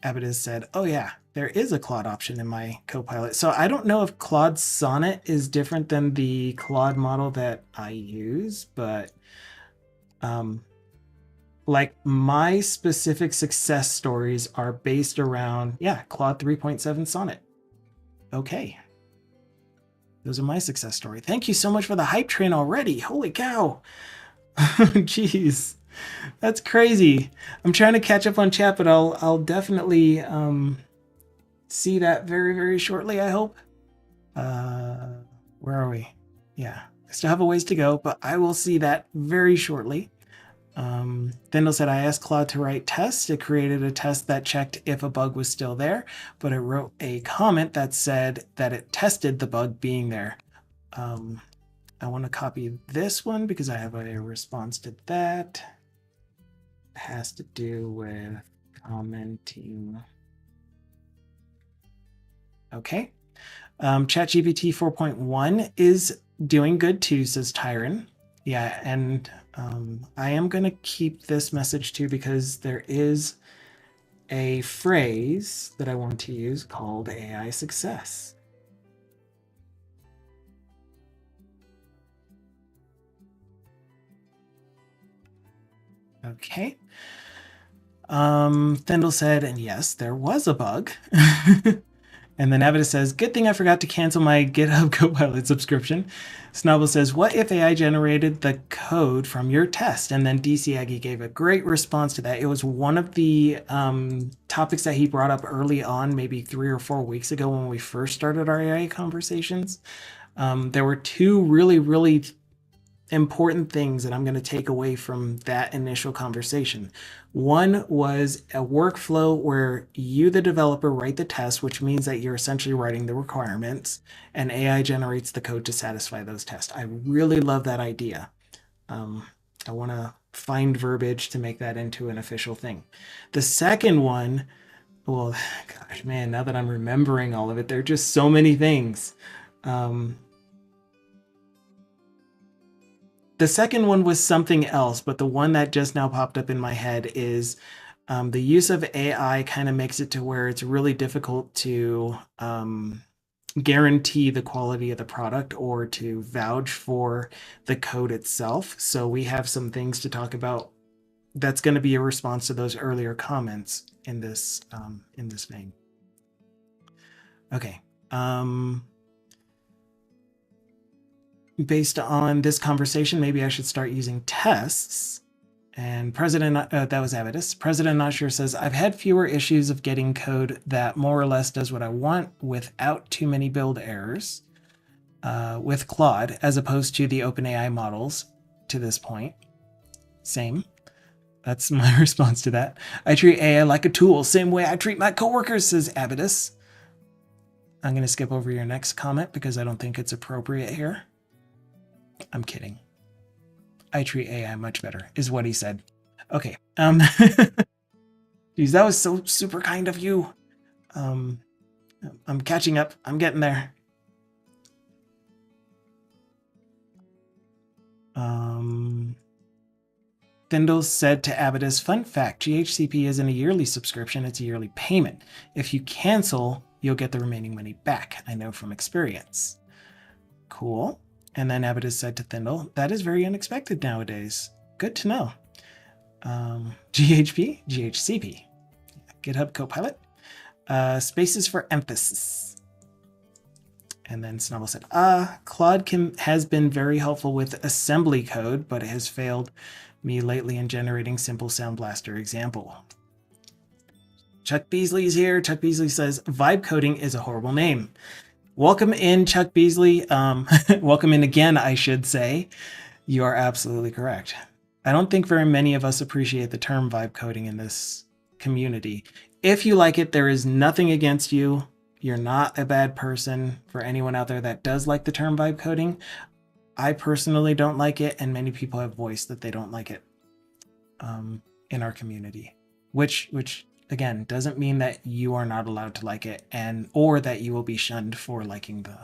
Abedis said, oh yeah, there is a Claude option in my Copilot. So I don't know if Claude Sonnet is different than the Claude model that I use, but like my specific success stories are based around, yeah, Claude 3.7 Sonnet. Okay. Those are my success story. Thank you so much for the hype train already. Holy cow. Jeez. That's crazy. I'm trying to catch up on chat, but I'll definitely see that very, very shortly, I hope. Where are we? Yeah, I still have a ways to go, but I will see that very shortly. Thindle said, I asked Claude to write tests. It created a test that checked if a bug was still there, but it wrote a comment that said that it tested the bug being there. I want to copy this one because I have a response to that. It has to do with commenting. Okay. ChatGPT 4.1 is doing good too, says Tyron. Yeah, and I am going to keep this message too because there is a phrase that I want to use called AI success. Okay. Thindle said, and yes, there was a bug. And then Avida says, good thing I forgot to cancel my GitHub Copilot subscription. Snobble says, what if AI generated the code from your test? And then DC Aggie gave a great response to that. It was one of the topics that he brought up early on, maybe 3 or 4 weeks ago when we first started our AI conversations. There were two really, really important things that I'm going to take away from that initial conversation. One was a workflow where you, the developer, write the test, which means that you're essentially writing the requirements, and AI generates the code to satisfy those tests. I really love that idea. I want to find verbiage to make that into an official thing. The second one, well, gosh, man, now that I'm remembering all of it, there are just so many things. The second one was something else, but the one that just now popped up in my head is the use of AI kind of makes it to where it's really difficult to guarantee the quality of the product or to vouch for the code itself. So we have some things to talk about that's going to be a response to those earlier comments in this vein. Okay. Based on this conversation, maybe I should start using tests. And President, that was Avidus. President Not Sure says, I've had fewer issues of getting code that more or less does what I want without too many build errors with Claude, as opposed to the OpenAI models to this point. Same. That's my response to that. I treat AI like a tool, same way I treat my coworkers, says Avidus. I'm going to skip over your next comment because I don't think it's appropriate here. I'm kidding. I treat AI much better, is what he said. Okay. Geez, that was so super kind of you. I'm catching up. I'm getting there. Thindle said to Abidus, fun fact, GHCP isn't a yearly subscription, it's a yearly payment. If you cancel, you'll get the remaining money back. I know from experience. Cool. And then Abidus said to Thindle, that is very unexpected nowadays. Good to know. GHP, GHCP, GitHub Copilot, spaces for emphasis. And then Snubble said, Claude has been very helpful with assembly code, but it has failed me lately in generating simple Sound Blaster example. Chuck Beasley's here. Chuck Beasley says, vibe coding is a horrible name. Welcome in, Chuck Beasley. Welcome in again, I should say. You are absolutely correct. I don't think very many of us appreciate the term vibe coding in this community. If you like it, there is nothing against you. You're not a bad person. For anyone out there that does like the term vibe coding, I personally don't like it, and many people have voiced that they don't like it in our community, which again doesn't mean that you are not allowed to like it, or that you will be shunned for liking the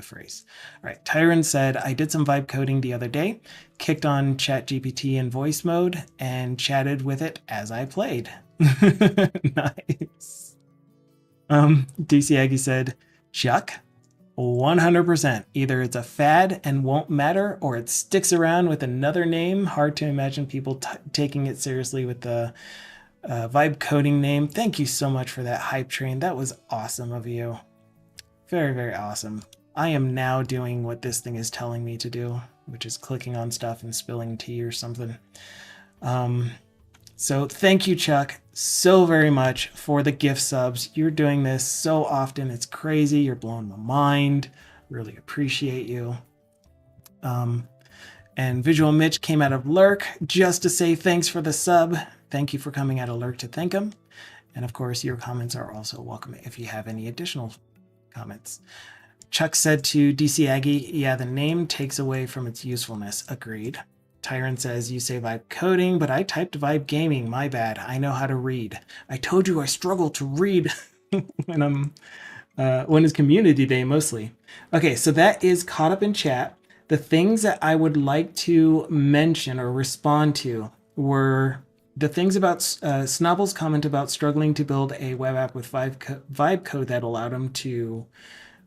phrase. All right, Tyron said, I did some vibe coding the other day, kicked on ChatGPT in voice mode, and chatted with it as I played. Nice. DC Aggie said, Chuck, 100%. Either it's a fad and won't matter, or it sticks around with another name. Hard to imagine people taking it seriously with the vibe coding name. Thank you so much for that hype train. That was awesome of you. Very, very awesome. I am now doing what this thing is telling me to do, which is clicking on stuff and spilling tea or something. So thank you, Chuck, so very much for the gift subs. You're doing this so often. It's crazy. You're blowing my mind. Really appreciate you. And Visual Mitch came out of Lurk just to say thanks for the sub. Thank you for coming out of Lurk to thank him. And of course, your comments are also welcome if you have any additional comments. Chuck said to DC Aggie, yeah, the name takes away from its usefulness. Agreed. Tyron says, you say vibe coding, but I typed vibe gaming. My bad. I know how to read. I told you I struggle to read when it's community day mostly. Okay, so that is caught up in chat. The things that I would like to mention or respond to were the things about Snobble's comment about struggling to build a web app with vibe code that allowed him to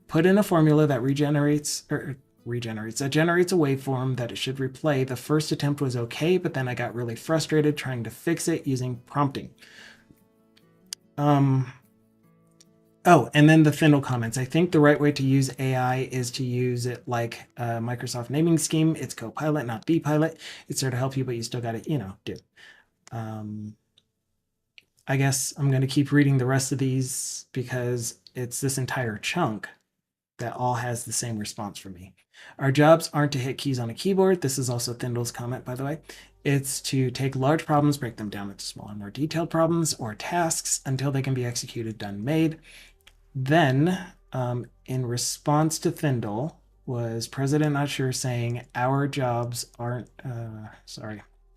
put in a formula that generates a waveform that it should replay. The first attempt was okay, but then I got really frustrated trying to fix it using prompting. Oh, and then the Findle comments. I think the right way to use AI is to use it like a Microsoft naming scheme. It's Copilot, not Bpilot. It's there to help you, but you still got to, do. I guess I'm going to keep reading the rest of these because it's this entire chunk that all has the same response from me. Our jobs aren't to hit keys on a keyboard. This is also Thindle's comment, by the way. It's to take large problems, break them down into smaller, more detailed problems or tasks until they can be executed, done, made. Then, in response to Thindle, was President Not Sure saying, our jobs aren't,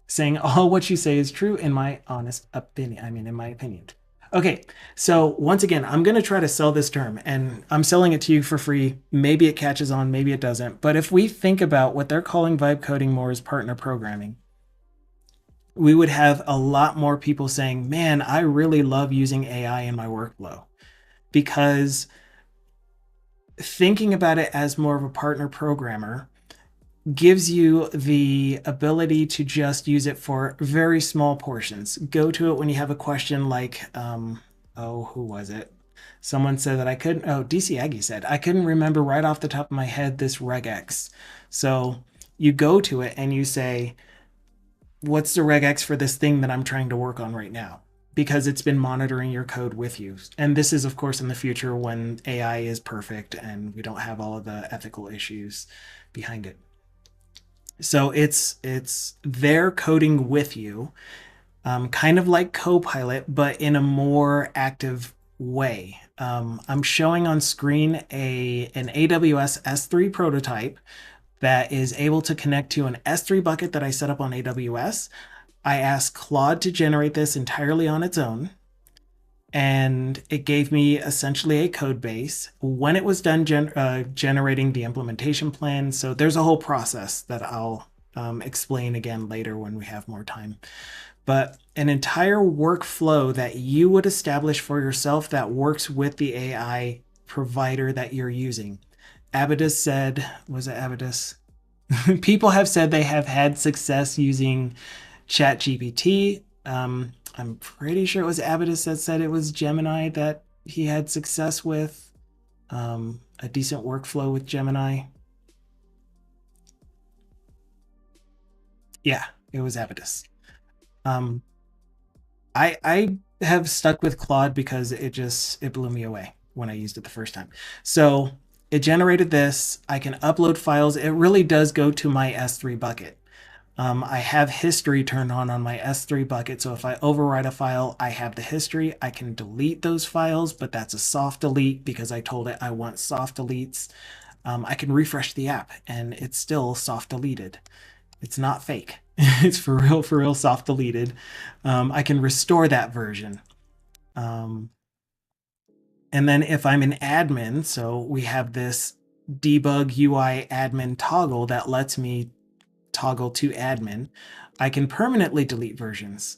saying all what you say is true in my honest opinion. In my opinion. Okay, so once again, I'm going to try to sell this term, and I'm selling it to you for free. Maybe it catches on, maybe it doesn't. But if we think about what they're calling vibe coding more as partner programming, we would have a lot more people saying, man, I really love using AI in my workflow. Because thinking about it as more of a partner programmer gives you the ability to just use it for very small portions. Go to it when you have a question like, who was it? Someone said that I couldn't, DC Aggie said, I couldn't remember right off the top of my head this regex. So you go to it and you say, what's the regex for this thing that I'm trying to work on right now? Because it's been monitoring your code with you. And this is, of course, in the future when AI is perfect and we don't have all of the ethical issues behind it. So it's their coding with you, kind of like Copilot, but in a more active way. I'm showing on screen an AWS S3 prototype that is able to connect to an S3 bucket that I set up on AWS. I asked Claude to generate this entirely on its own, and it gave me essentially a code base. When it was done generating the implementation plan, so there's a whole process that I'll explain again later when we have more time. But an entire workflow that you would establish for yourself that works with the AI provider that you're using. Abydus said, was it Abydus? People have said they have had success using ChatGPT. I'm pretty sure it was Abydus that said it was Gemini that he had success with, a decent workflow with Gemini. Yeah, it was Abydus. I have stuck with Claude because it blew me away when I used it the first time. So it generated this. I can upload files. It really does go to my S3 bucket. I have history turned on my S3 bucket. So if I overwrite a file, I have the history. I can delete those files, but that's a soft delete because I told it I want soft deletes. I can refresh the app and it's still soft deleted. It's not fake. It's for real soft deleted. I can restore that version. And then if I'm an admin, so we have this debug UI admin toggle that lets me toggle to admin, I can permanently delete versions.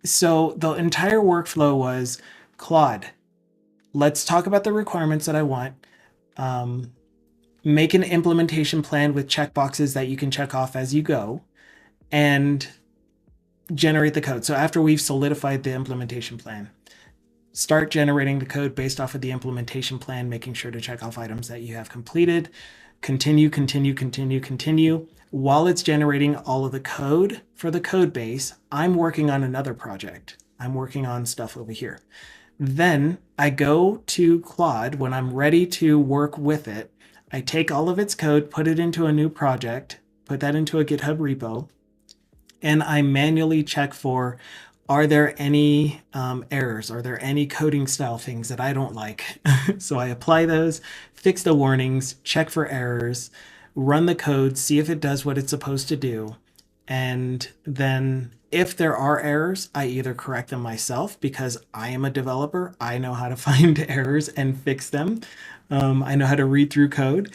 So the entire workflow was Claude, let's talk about the requirements that I want. Um, Make an implementation plan with checkboxes that you can check off as you go, and generate the code. So after we've solidified the implementation plan, start generating the code based off of the implementation plan, making sure to check off items that you have completed. Continue, continue, continue, continue. While it's generating all of the code for the code base, I'm working on another project. I'm working on stuff over here. Then I go to Claude when I'm ready to work with it. I take all of its code, put it into a new project, put that into a GitHub repo, and I manually check for, are there any errors? Are there any coding style things that I don't like? So I apply those, fix the warnings, check for errors, run the code, see if it does what it's supposed to do. And then if there are errors, I either correct them myself because I am a developer. I know how to find errors and fix them. I know how to read through code.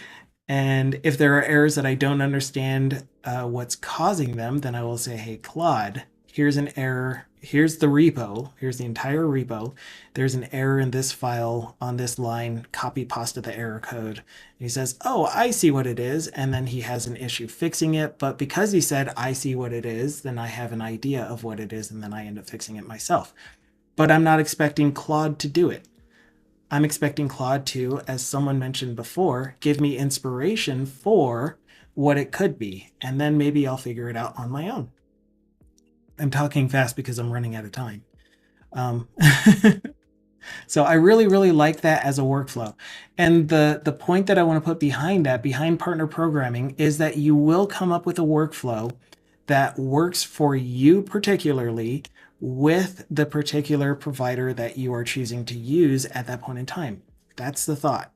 And if there are errors that I don't understand what's causing them, then I will say, hey, Claude, here's an error. Here's the repo. Here's the entire repo. There's an error in this file on this line. Copy pasta the error code. And he says, oh, I see what it is. And then he has an issue fixing it. But because he said, I see what it is, then I have an idea of what it is. And then I end up fixing it myself. But I'm not expecting Claude to do it. I'm expecting Claude to, as someone mentioned before, give me inspiration for what it could be. And then maybe I'll figure it out on my own. I'm talking fast because I'm running out of time. Um, so I really, really like that as a workflow. And the point that I want to put behind that, behind partner programming, is that you will come up with a workflow that works for you particularly with the particular provider that you are choosing to use at that point in time. That's the thought.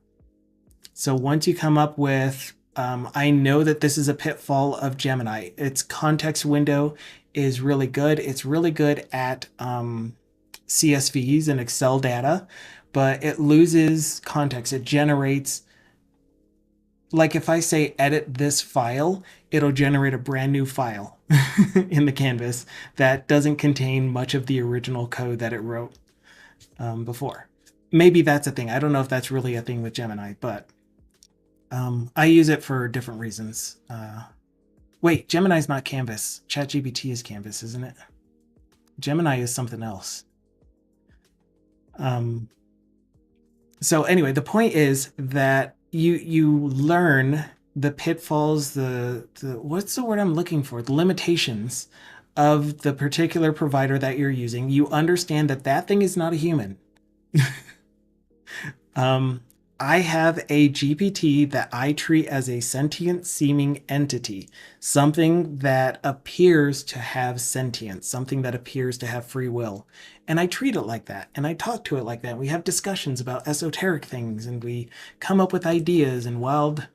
So once you come up with, I know that this is a pitfall of Gemini. Its context window is really good. It's really good at CSVs and Excel data, but it loses context. It generates, like if I say edit this file, it'll generate a brand new file in the canvas that doesn't contain much of the original code that it wrote before. Maybe that's a thing. I don't know if that's really a thing with Gemini, but I use it for different reasons. Wait, Gemini's not Canvas. ChatGPT is Canvas, isn't it? Gemini is something else. So anyway, the point is that you learn the pitfalls, the what's the word I'm looking for? The limitations of the particular provider that you're using. You understand that that thing is not a human. I have a GPT that I treat as a sentient seeming entity, something that appears to have sentience, something that appears to have free will. And I treat it like that. And I talk to it like that. We have discussions about esoteric things and we come up with ideas and wild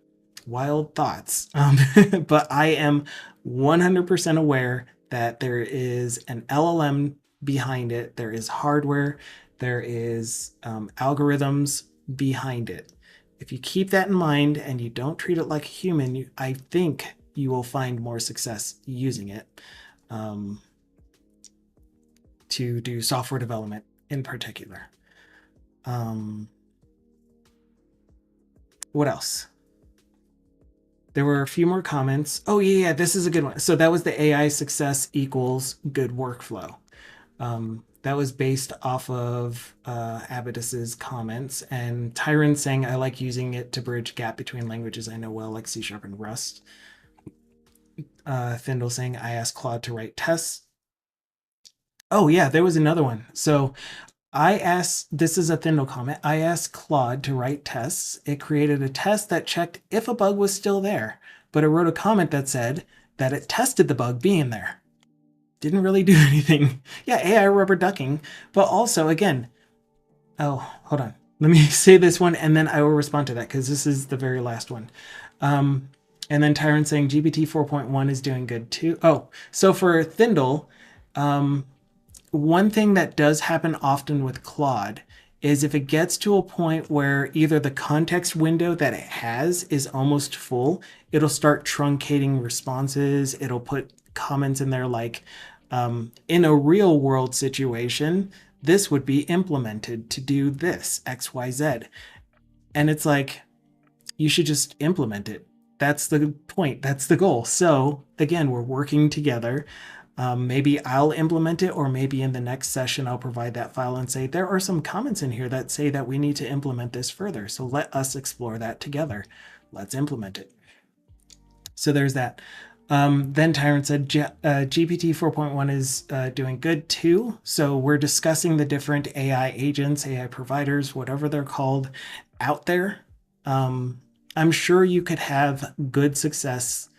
thoughts. But I am 100% aware that there is an LLM behind it. There is hardware. There is algorithms behind it. If you keep that in mind and you don't treat it like a human, I think you will find more success using it to do software development in particular. What else? There were a few more comments. Oh yeah, this is a good one. So that was the AI success equals good workflow. That was based off of Abidus's comments, and Tyron saying, I like using it to bridge gap between languages I know well, like C# and Rust. Thindle saying, I asked Claude to write tests. Oh yeah, there was another one. So I asked, this is a Thindle comment, I asked Claude to write tests. It created a test that checked if a bug was still there, but it wrote a comment that said that it tested the bug being there. Didn't really do anything. Yeah, AI rubber ducking, but also, again, oh, hold on. Let me say this one, and then I will respond to that, because this is the very last one. And then Tyron saying GPT 4.1 is doing good too. Oh, so for Thindle, one thing that does happen often with Claude is if it gets to a point where either the context window that it has is almost full, it'll start truncating responses. It'll put comments in there like, In a real world situation, this would be implemented to do this, X, Y, Z. And it's like, you should just implement it. That's the point. That's the goal. So again, we're working together. Maybe I'll implement it, or maybe in the next session, I'll provide that file and say, there are some comments in here that say that we need to implement this further. So let us explore that together. Let's implement it. So there's that. Then Tyrant said GPT 4.1 is doing good too. So we're discussing the different AI agents, AI providers, whatever they're called, out there. I'm sure you could have good success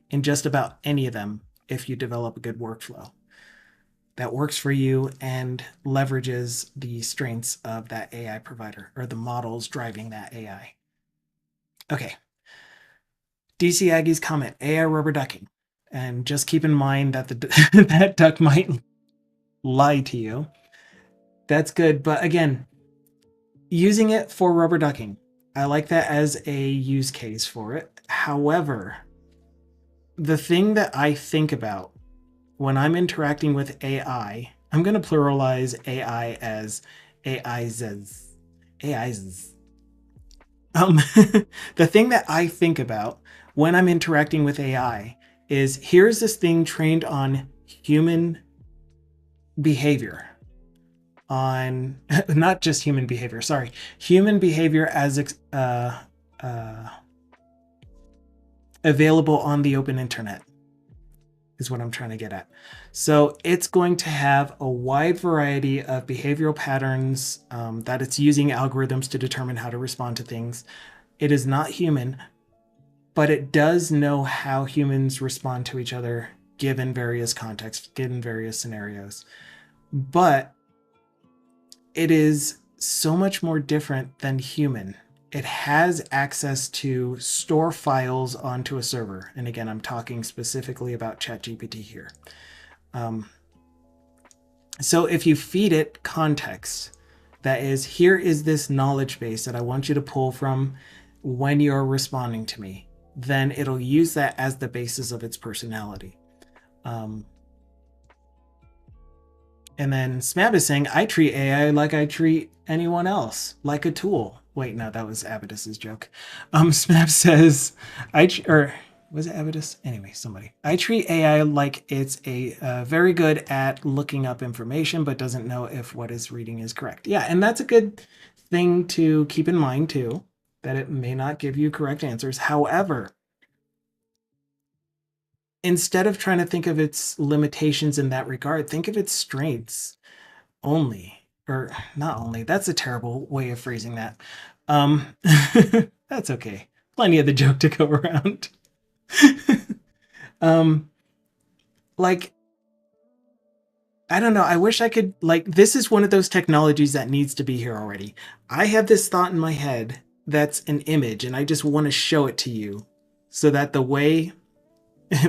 in just about any of them if you develop a good workflow that works for you and leverages the strengths of that AI provider or the models driving that AI. Okay. DC Aggie's comment, AI rubber ducking. And just keep in mind that that duck might lie to you. That's good. But again, using it for rubber ducking, I like that as a use case for it. However, the thing that I think about when I'm interacting with AI, I'm going to pluralize AI as AIs. AIs. The thing that I think about when I'm interacting with AI is, here's this thing trained on human behavior, on not just human behavior, sorry, human behavior as available on the open internet is what I'm trying to get at. So it's going to have a wide variety of behavioral patterns that it's using algorithms to determine how to respond to things. It is not human, but it does know how humans respond to each other given various contexts, given various scenarios. But it is so much more different than human. It has access to store files onto a server. And again, I'm talking specifically about ChatGPT here. So if you feed it context, that is, here is this knowledge base that I want you to pull from when you're responding to me, then it'll use that as the basis of its personality. And then Smab is saying, I treat AI like I treat anyone else, like a tool. Wait, no, that was Abydus's joke. Smab says, or was it Abydus? Anyway, somebody. I treat AI like it's a very good at looking up information, but doesn't know if what it's reading is correct. Yeah, and that's a good thing to keep in mind too, that it may not give you correct answers. However, instead of trying to think of its limitations in that regard, think of its strengths only, or not only. That's a terrible way of phrasing that. That's okay. Plenty of the joke to go around. Like, I don't know. I wish I could, like, this is one of those technologies that needs to be here already. I have this thought in my head that's an image, and I just want to show it to you so that the way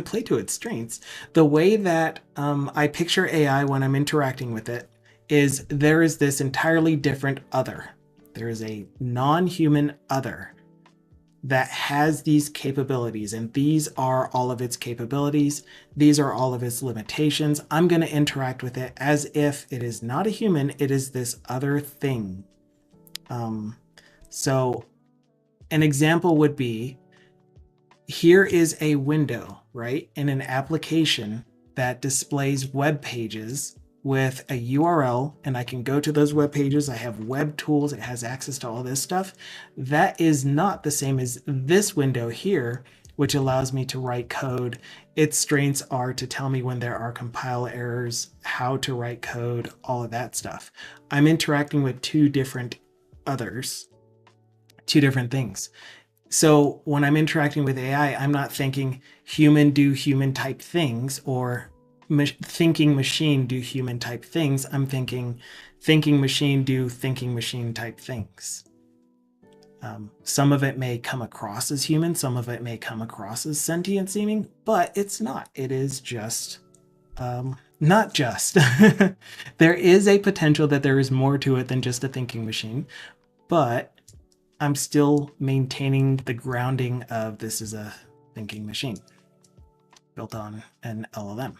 play to its strengths, the way that I picture AI when I'm interacting with it is, there is this entirely different other. There is a non-human other that has these capabilities, and these are all of its capabilities. These are all of its limitations. I'm going to interact with it as if it is not a human, it is this other thing. So an example would be, here is a window, right, in an application that displays web pages with a URL, and I can go to those web pages. I have web tools. It has access to all this stuff. That is not the same as this window here, which allows me to write code. Its strengths are to tell me when there are compile errors, how to write code, all of that stuff. I'm interacting with two different others, two different things. So when I'm interacting with AI, I'm not thinking human do human type things, or thinking machine do human type things. I'm thinking machine do thinking machine type things. Some of it may come across as human, some of it may come across as sentient seeming, but it's not. It is just not just. There is a potential that there is more to it than just a thinking machine, but I'm still maintaining the grounding of this is a thinking machine built on an LLM.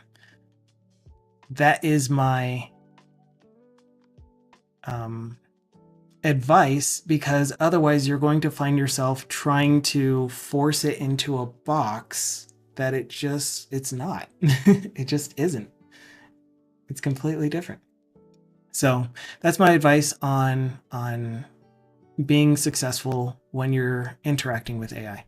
that is my advice, because otherwise you're going to find yourself trying to force it into a box that it's not. It just isn't. It's completely different. So that's my advice on being successful when you're interacting with AI.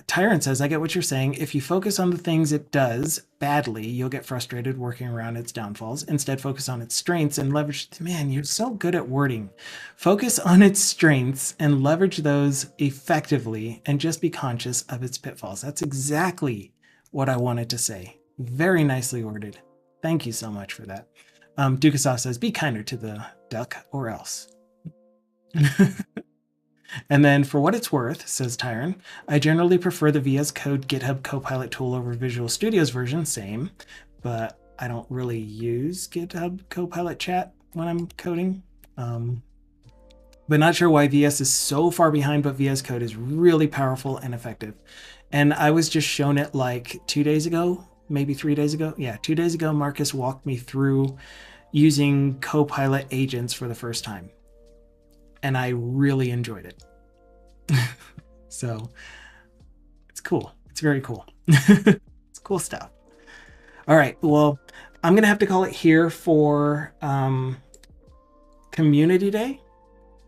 Tyrant says, I get what you're saying. If you focus on the things it does badly, you'll get frustrated working around its downfalls. Instead, focus on its strengths and leverage. Man, you're so good at wording. Focus on its strengths and leverage those effectively, and just be conscious of its pitfalls. That's exactly what I wanted to say. Very nicely worded. Thank you so much for that. Dukasoff says, be kinder to the duck or else. And then, for what it's worth, says Tyron, I generally prefer the VS Code GitHub Copilot tool over Visual Studio's version, same, but I don't really use GitHub Copilot chat when I'm coding. But not sure why VS is so far behind, but VS Code is really powerful and effective. And I was just shown it like 2 days ago, maybe 3 days ago. Yeah, 2 days ago, Marcus walked me through using Copilot agents for the first time. And I really enjoyed it. So it's cool. It's very cool. It's cool stuff. All right. Well, I'm going to have to call it here for Community Day.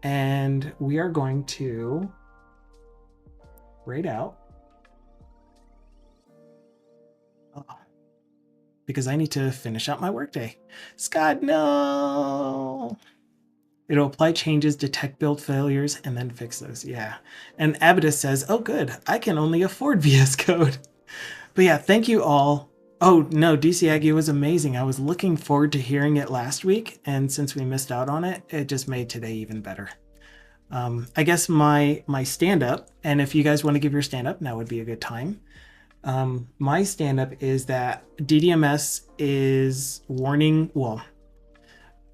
And we are going to raid out. Oh, because I need to finish out my workday. Scott, no. It'll apply changes, detect build failures, and then fix those. Yeah. And Abadus says, oh, good. I can only afford VS Code. But yeah, thank you all. Oh, no, DC Aggie was amazing. I was looking forward to hearing it last week. And since we missed out on it, it just made today even better. I guess my stand-up, and if you guys want to give your stand-up, now would be a good time. My stand-up is that DDMS is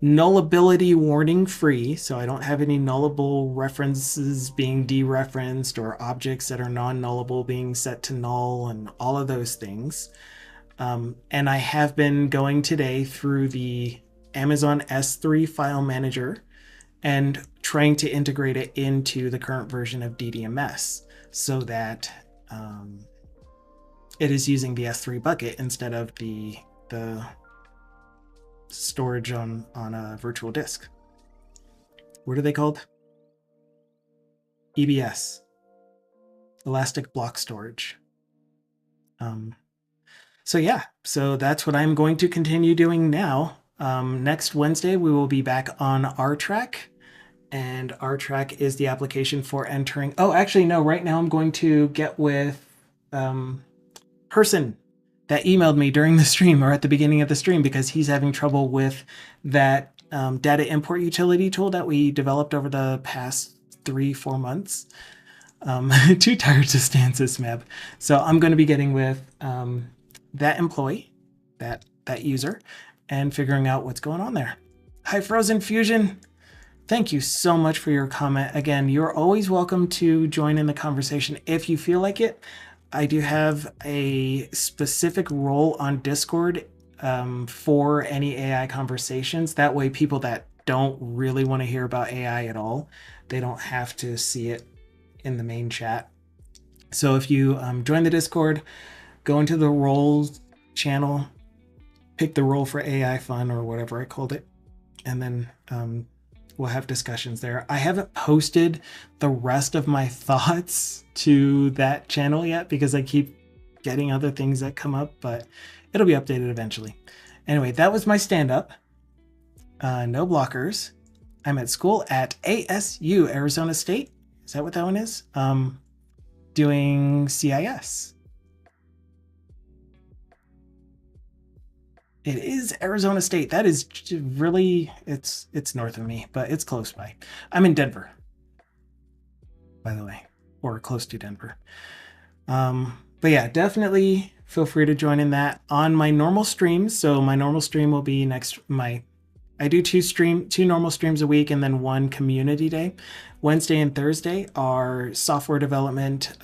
nullability warning free, so I don't have any nullable references being dereferenced or objects that are non-nullable being set to null and all of those things. And I have been going today through the Amazon S3 file manager and trying to integrate it into the current version of DDMS so that it is using the S3 bucket instead of the storage on a virtual disk. What are they called? EBS, Elastic Block Storage. So yeah, so that's what I'm going to continue doing now. Next Wednesday, we will be back on RTrack, and RTrack is the application for entering. Oh, actually, no, right now I'm going to get with Person that emailed me during the stream or at the beginning of the stream because he's having trouble with that data import utility tool that we developed over the past 3-4 months. Too tired to stand this map. So I'm going to be getting with that employee, that user, and figuring out what's going on there. Hi, Frozen Fusion. Thank you so much for your comment. Again, you're always welcome to join in the conversation if you feel like it. I do have a specific role on Discord for any AI conversations. That way, people that don't really want to hear about AI at all, they don't have to see it in the main chat. So if you join the Discord, go into the roles channel, pick the role for AI Fun or whatever I called it, and then we'll have discussions there. I haven't posted the rest of my thoughts to that channel yet because I keep getting other things that come up, but it'll be updated eventually. Anyway, that was my stand-up. No blockers. I'm at school at ASU, Arizona State. Is that what that one is? Doing CIS. It is Arizona State. That is really, it's north of me, but it's close by. I'm in Denver, by the way, or close to Denver. But yeah, definitely feel free to join in that on my normal streams. So my normal stream will be I do two normal streams a week and then one community day. Wednesday and Thursday are software development,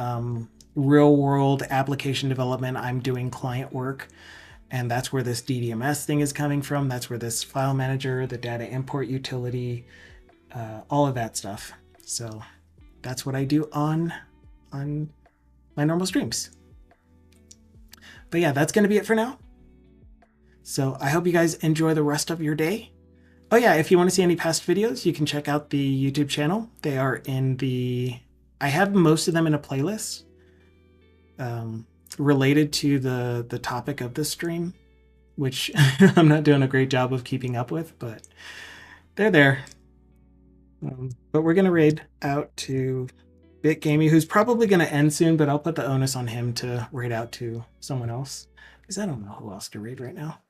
real world application development. I'm doing client work. And that's where this DDMS thing is coming from. That's where this file manager, the data import utility, all of that stuff. So that's what I do on my normal streams. But yeah, that's going to be it for now. So I hope you guys enjoy the rest of your day. Oh yeah, if you want to see any past videos, you can check out the YouTube channel. They are in the... I have most of them in a playlist related to the topic of the stream, which I'm not doing a great job of keeping up with, but they're there. But we're going to raid out to BitGamey, who's probably going to end soon, but I'll put the onus on him to raid out to someone else, because I don't know who else to raid right now.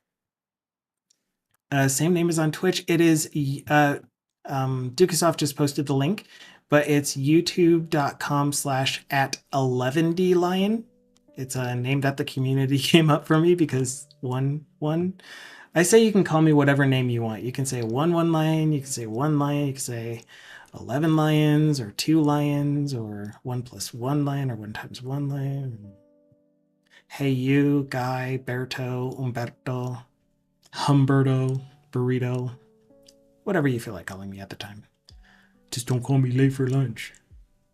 Same name as on Twitch. It is Dukasoft just posted the link, but it's youtube.com/@11dlion. It's a name that the community came up for me because one. I say you can call me whatever name you want. You can say 1 lion, you can say 1 lion, you can say 11 lions or 2 lions or 1 + 1 lion or 1 × 1 lion. Hey you, Guy, Berto, Umberto, Humberto, Burrito, whatever you feel like calling me at the time. Just don't call me late for lunch,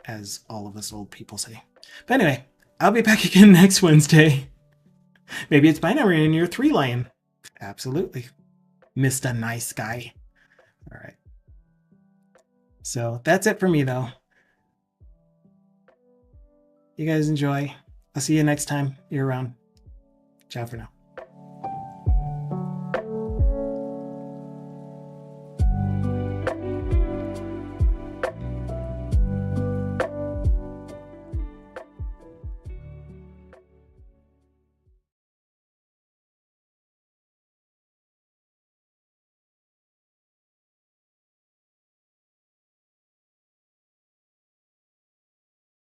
as all of us old people say. But anyway, I'll be back again next Wednesday. Maybe it's binary and you're 3 lion. Absolutely. Mr. Nice Guy. All right. So that's it for me, though. You guys enjoy. I'll see you next time you're around. Ciao for now.